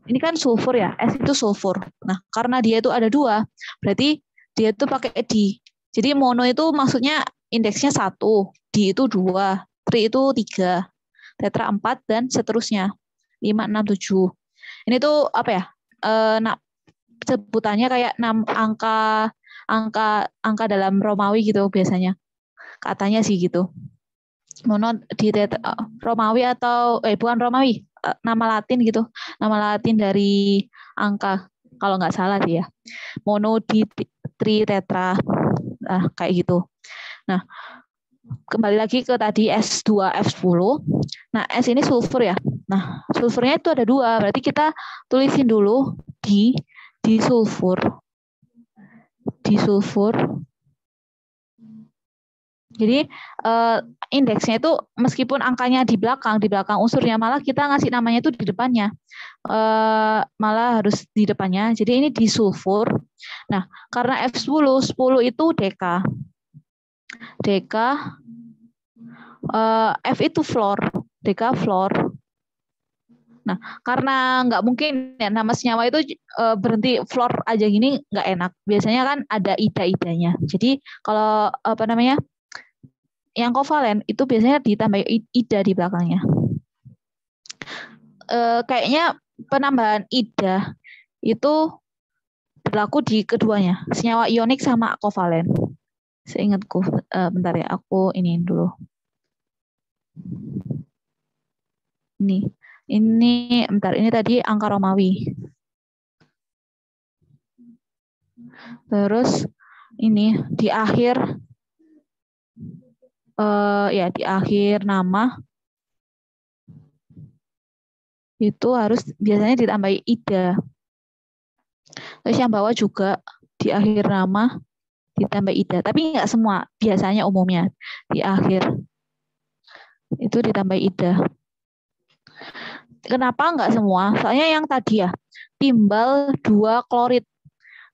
S1: ini kan sulfur ya, S itu sulfur. Nah, karena dia itu ada 2, berarti dia itu pakai di. Jadi mono itu maksudnya indeksnya 1, di itu 2, tri itu 3, tetra 4, dan seterusnya 5, 6, 7. Ini tuh apa ya? Sebutannya kayak 6 angka dalam Romawi gitu biasanya. Katanya sih gitu. Mono di Romawi atau bukan Romawi, nama Latin gitu, nama Latin dari angka kalau nggak salah sih ya, mono di tri tetra, kayak gitu. Nah, kembali lagi ke tadi S2F10. Nah, S ini sulfur ya. Nah, sulfurnya itu ada 2, berarti kita tulisin dulu di sulfur. Di sulfur. Jadi indeksnya itu meskipun angkanya di belakang unsurnya, malah kita ngasih namanya itu di depannya. Malah harus di depannya. Jadi ini di sulfur. Nah, karena F10, 10 itu deka. Deka, F itu fluor, deka fluor. Nah, karena nggak mungkin ya nama senyawa itu berhenti fluor aja gini, nggak enak. Biasanya kan ada ida-idanya. Jadi kalau yang kovalen itu biasanya ditambah ida di belakangnya. Kayaknya penambahan ida itu berlaku di keduanya, senyawa ionik sama kovalen. Seingatku, bentar ya, aku iniin dulu. Ini bentar, ini tadi angka Romawi. Terus ini di akhir di akhir nama itu harus biasanya ditambahi ida. Terus yang bawah juga di akhir nama ditambah ida, tapi nggak semua, biasanya umumnya di akhir itu ditambah ida. Kenapa nggak semua? Soalnya yang tadi ya, timbal 2 klorid.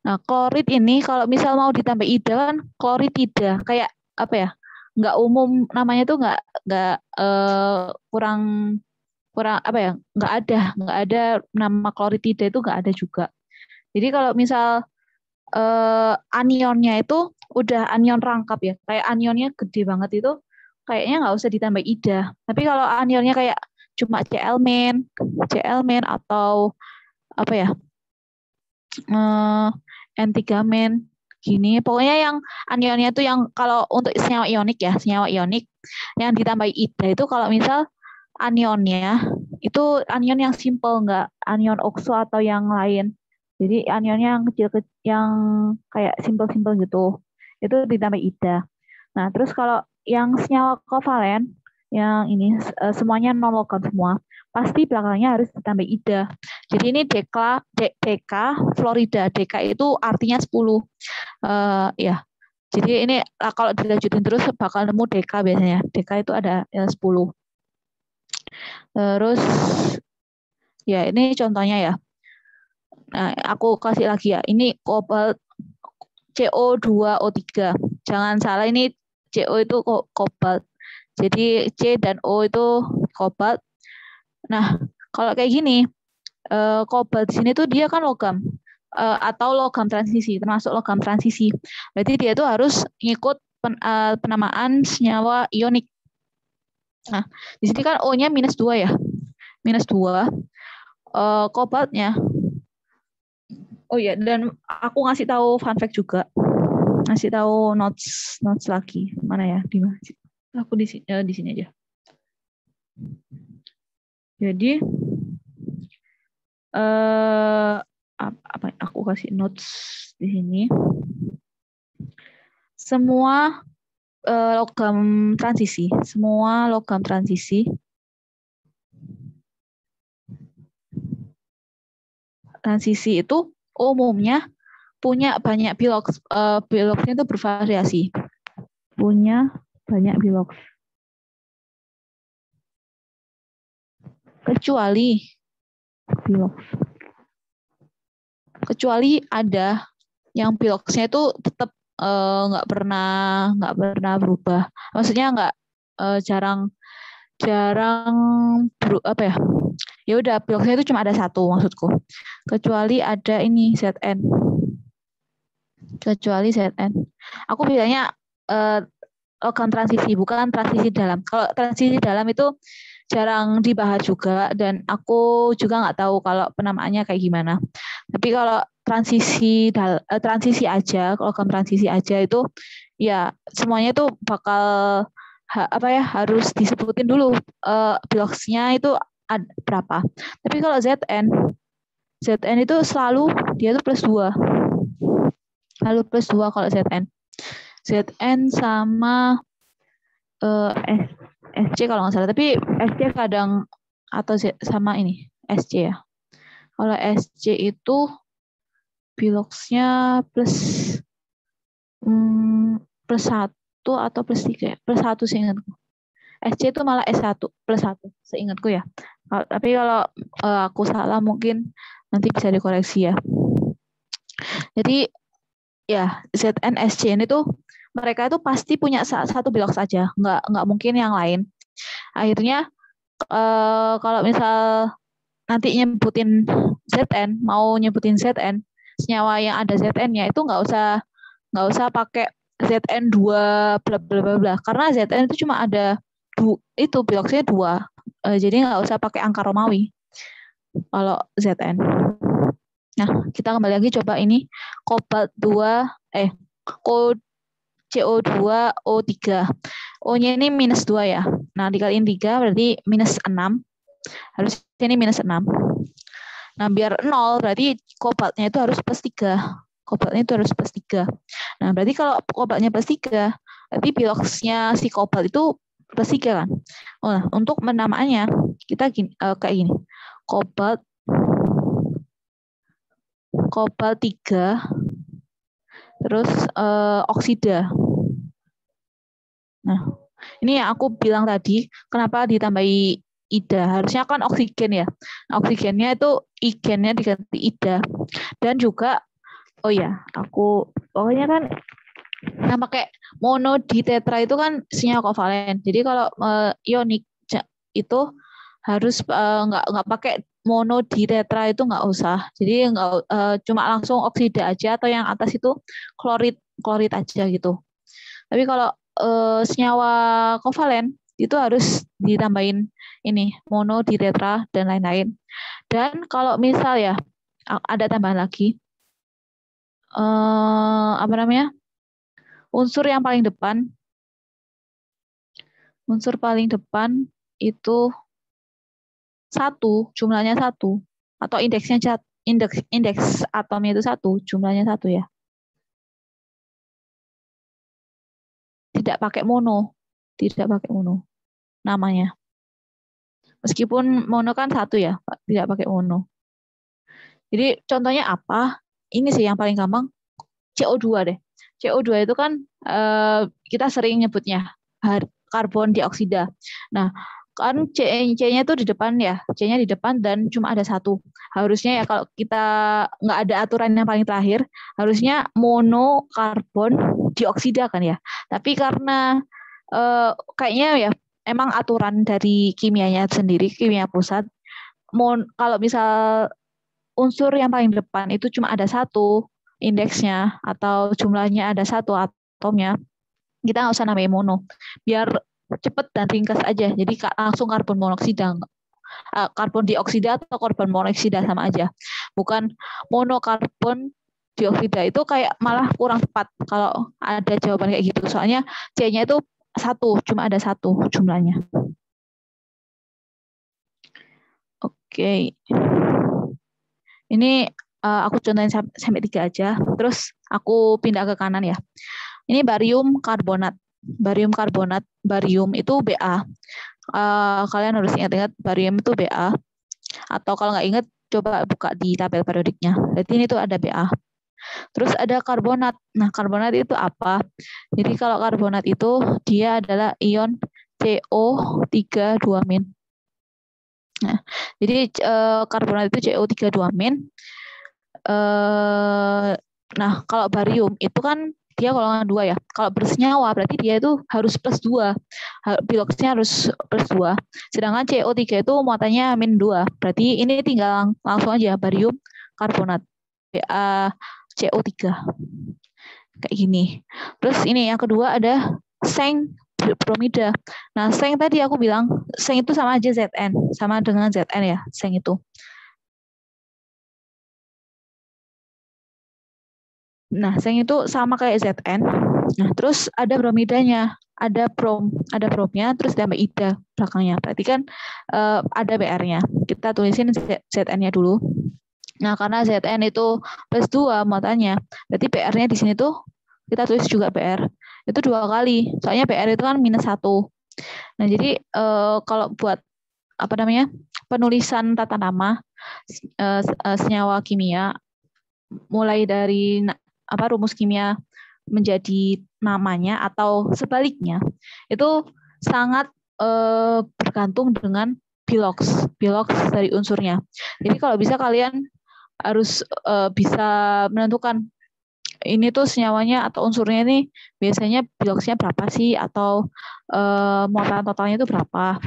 S1: Nah, klorid ini kalau misal mau ditambah ida kan klorid ida, kayak apa ya? Nggak umum namanya tuh nggak kurang apa ya? Nggak ada nama kloritida itu nggak ada juga. Jadi kalau misal anionnya itu udah anion rangkap ya, kayak anionnya gede banget itu, kayaknya nggak usah ditambah ida. Tapi kalau anionnya kayak cuma Cl-men atau apa ya, N3-men gini, pokoknya yang anionnya itu yang kalau untuk senyawa ionik ya, senyawa ionik yang ditambah ida itu kalau misal anionnya itu anion yang simple, nggak anion okso atau yang lain. Jadi anionnya yang kecil-kecil, yang kayak simple-simple gitu, itu ditambah ida. Nah, terus kalau yang senyawa kovalen, yang ini semuanya non logam semua, pasti belakangnya harus ditambah ida. Jadi ini deka Florida. Deka itu artinya 10. Ya. Jadi ini kalau dilanjutin terus bakal nemu deka biasanya. Deka itu ada 10. Terus ya ini contohnya ya. Nah, aku kasih lagi ya. Ini kobalt CO2O3. Jangan salah, ini CO itu kobalt. Jadi C dan O itu kobalt. Nah, kalau kayak gini, kobalt di sini tuh dia kan logam atau logam transisi, termasuk logam transisi. Berarti dia tuh harus ngikut penamaan senyawa ionik. Nah, di sini kan O-nya -2 ya. -2. Kobaltnya. Oh ya, dan aku ngasih tahu fun fact juga. Ngasih tahu notes lagi. Mana ya? Di mana? Aku di sini aja. Jadi apa aku kasih notes di sini. Semua logam transisi itu umumnya punya banyak bilox. Biloxnya itu bervariasi. Punya banyak bilox. Kecuali ada yang biloxnya itu tetap nggak pernah berubah. Maksudnya jarang apa ya? Ya udah, biloxnya itu cuma ada 1 maksudku. Kecuali ada ini Zn. Aku bilangnya logam transisi, bukan transisi dalam. Kalau transisi dalam itu jarang dibahas juga, dan aku juga nggak tahu kalau penamaannya kayak gimana. Tapi kalau transisi aja, logam transisi aja itu ya semuanya itu bakal harus disebutin dulu biloxnya itu berapa. Tapi kalau Zn itu selalu dia tuh plus 2. Lalu plus 2 kalau Zn. Zn sama SC kalau nggak salah. Tapi SC kadang atau sama ini SC ya. Kalau SC itu biloxnya plus 1 atau plus 3 ya? Plus 1 seingatku. SC itu malah S1 plus 1 seingatku ya. Tapi kalau aku salah mungkin nanti bisa dikoreksi ya. Jadi ya Zn, SCN itu mereka itu pasti punya satu bilox saja, nggak mungkin yang lain. Akhirnya kalau misal nanti nyebutin Zn, mau nyebutin Zn, senyawa yang ada Zn-nya itu nggak usah pakai Zn2 bla bla bla bla, karena Zn itu cuma ada itu biloxnya 2. Jadi nggak usah pakai angka Romawi kalau Zn. Nah, kita kembali lagi coba ini kobalt 2 CO2O3. O-nya ini minus 2 ya. Nah, dikaliin 3 berarti minus 6. Harus ini minus 6. Nah, biar 0 berarti kobaltnya itu harus plus 3. Kobaltnya itu harus plus 3. Nah, berarti kalau kobaltnya plus 3, berarti biloxnya si kobalt itu plus 3 kan. Nah, untuk penamaannya kita kayak gini. Kobalt 3 terus oksida. Nah, ini yang aku bilang tadi, kenapa ditambahi ida? Harusnya kan oksigen ya. Nah, oksigennya itu igennya diganti ida. Dan juga, oh ya, pokoknya kan yang pakai mono di tetra itu kan senyawa kovalen. Jadi kalau ionik itu harus nggak pakai mono di tetra itu nggak usah. Jadi cuma langsung oksida aja, atau yang atas itu klorid aja gitu. Tapi kalau senyawa kovalen itu harus ditambahin ini mono di tetra dan lain-lain. Dan kalau misal ya ada tambahan lagi unsur paling depan itu 1, jumlahnya 1, atau indeks atomnya itu 1, jumlahnya 1 ya. Tidak pakai mono namanya. Meskipun mono kan 1 ya, tidak pakai mono. Jadi contohnya apa? Ini sih yang paling gampang, CO2 deh. CO2 itu kan kita sering nyebutnya karbon dioksida. Nah, kan C-nya itu di depan ya, C-nya di depan dan cuma ada 1. Harusnya ya kalau kita nggak ada aturan yang paling terakhir, harusnya mono karbon dioksida kan ya. Tapi karena kayaknya ya emang aturan dari kimianya sendiri, kimia pusat, kalau misal unsur yang paling depan itu cuma ada 1 indeksnya atau jumlahnya ada 1 atomnya, kita nggak usah namain mono, biar cepet dan ringkas aja. Jadi langsung karbon monoksida, karbon dioksida atau karbon monoksida sama aja. Bukan monokarbon dioksida, itu kayak malah kurang tepat kalau ada jawaban kayak gitu. Soalnya C-nya itu 1, cuma ada 1 jumlahnya. Oke. Ini aku contohin sampai 3 aja. Terus aku pindah ke kanan ya. Ini barium karbonat. Barium itu Ba. Kalian harus ingat-ingat barium itu Ba. Atau kalau nggak ingat, coba buka di tabel periodiknya. Berarti ini tuh ada Ba. Terus ada karbonat. Nah, karbonat itu apa? Jadi kalau karbonat itu dia adalah ion CO3 2-. Nah, jadi karbonat itu CO3 2-. Nah, kalau barium itu kan dia golongan 2 ya. Kalau bersenyawa berarti dia itu harus plus 2. Biloxnya harus plus 2. Sedangkan CO3 itu muatannya -2. Berarti ini tinggal langsung aja barium karbonat. CO3. Kayak gini. Terus ini yang kedua ada seng bromida. Nah, seng tadi aku bilang, seng itu sama aja Zn, sama dengan Zn ya, seng itu. Nah, seng itu sama kayak Zn. Nah, terus ada bromidanya, ada bromnya, terus tambah ida belakangnya. Berarti kan ada BR-nya. Kita tulisin Zn-nya dulu. Nah, karena Zn itu plus 2 muatannya, berarti BR-nya di sini tuh kita tulis juga BR. Itu 2 kali. Soalnya BR itu kan minus 1. Nah, jadi kalau buat penulisan tata nama senyawa kimia mulai dari rumus kimia menjadi namanya atau sebaliknya itu sangat bergantung dengan bilox dari unsurnya. Jadi kalau bisa kalian harus bisa menentukan ini tuh senyawanya atau unsurnya ini biasanya biloxnya berapa sih atau muatan totalnya itu berapa.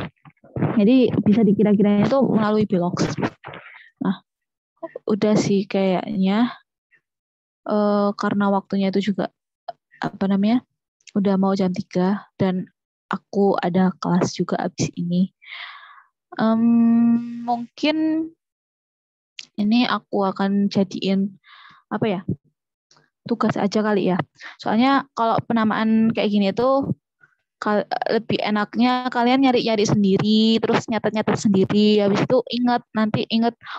S1: Jadi bisa dikira-kiranya itu melalui bilox. Nah, udah sih kayaknya karena waktunya itu juga udah mau jam 3 dan aku ada kelas juga abis ini. Mungkin ini aku akan jadiin tugas aja kali ya. Soalnya kalau penamaan kayak gini tuh lebih enaknya kalian nyari-nyari sendiri, terus nyatet-nyatet sendiri. Habis itu ingat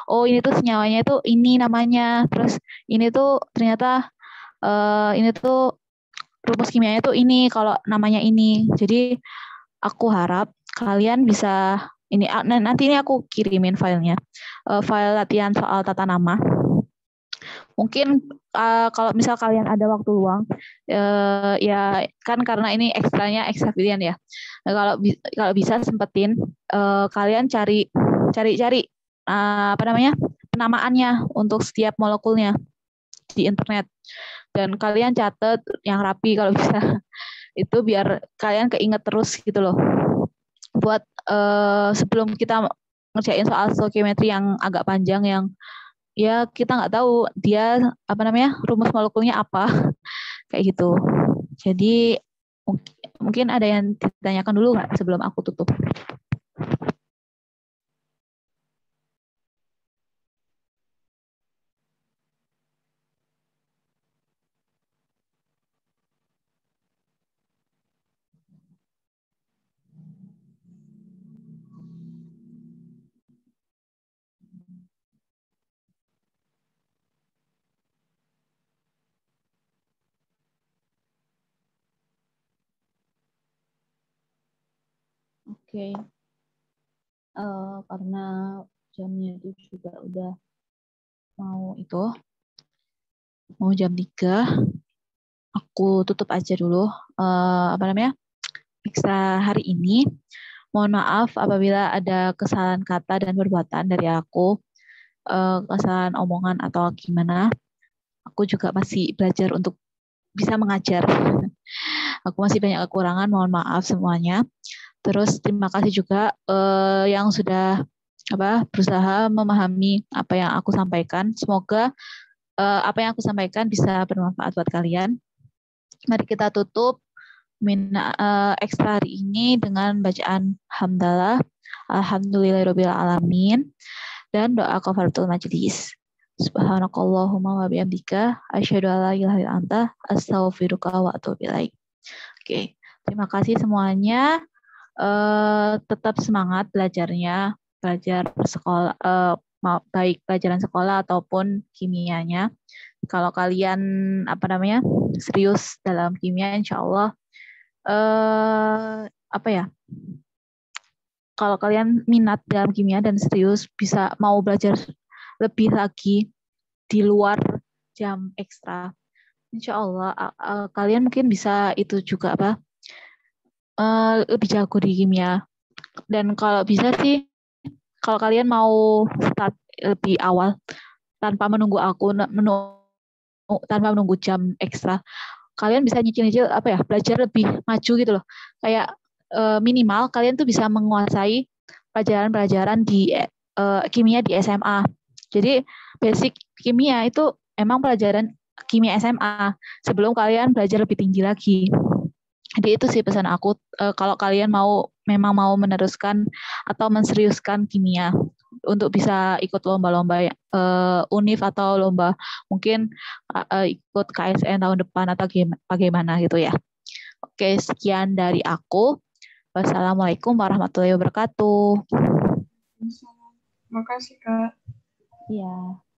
S1: oh ini tuh senyawanya itu ini namanya. Terus ini tuh ternyata ini tuh rumus kimianya tuh ini kalau namanya ini. Jadi aku harap kalian bisa ini nanti ini aku kirimin filenya. File latihan soal tata nama. Mungkin kalau misal kalian ada waktu luang, ya kan karena ini ekstra pilihan ya. Nah, kalau bisa sempetin kalian cari penamaannya untuk setiap molekulnya di internet dan kalian catat yang rapi kalau bisa itu biar kalian keinget terus gitu loh. Buat sebelum kita ngerjain soal stoichiometry yang agak panjang yang ya kita nggak tahu dia rumus molekulnya apa kayak gitu. Jadi mungkin ada yang ditanyakan dulu nggak sebelum aku tutup? Oke. Karena jamnya itu juga udah mau jam 3, aku tutup aja dulu ekstra hari ini. Mohon maaf apabila ada kesalahan kata dan perbuatan dari aku, kesalahan omongan atau gimana. Aku juga masih belajar untuk bisa mengajar. Aku masih banyak kekurangan, mohon maaf semuanya. Terus terima kasih juga yang sudah berusaha memahami apa yang aku sampaikan. Semoga apa yang aku sampaikan bisa bermanfaat buat kalian. Mari kita tutup ekstra hari ini dengan bacaan hamdalah, alhamdulillahirabbil alamin, dan doa kafaratul majlis. Subhanakallahumma wa bihamdika asyhadu an la ilaha illa anta astaghfiruka wa atubu ilaik. Oke, terima kasih semuanya. Tetap semangat belajarnya, belajar sekolah, baik pelajaran sekolah ataupun kimianya. Kalau kalian serius dalam kimia, insya Allah kalau kalian minat dalam kimia dan serius bisa mau belajar lebih lagi di luar jam ekstra, insya Allah kalian mungkin bisa itu juga lebih jago di kimia. Dan kalau bisa sih, kalau kalian mau start lebih awal tanpa menunggu tanpa menunggu jam ekstra, kalian bisa nyicil belajar lebih maju gitu loh. Kayak minimal kalian tuh bisa menguasai pelajaran-pelajaran di kimia di SMA. Jadi basic kimia itu emang pelajaran kimia SMA sebelum kalian belajar lebih tinggi lagi. Jadi itu sih pesan aku, kalau kalian memang mau meneruskan atau menseriuskan kimia. untuk bisa ikut lomba-lomba UNIF atau lomba mungkin ikut KSN tahun depan atau bagaimana gitu ya. Oke, sekian dari aku. Wassalamualaikum warahmatullahi wabarakatuh.
S2: Terima kasih, Kak.
S1: Iya.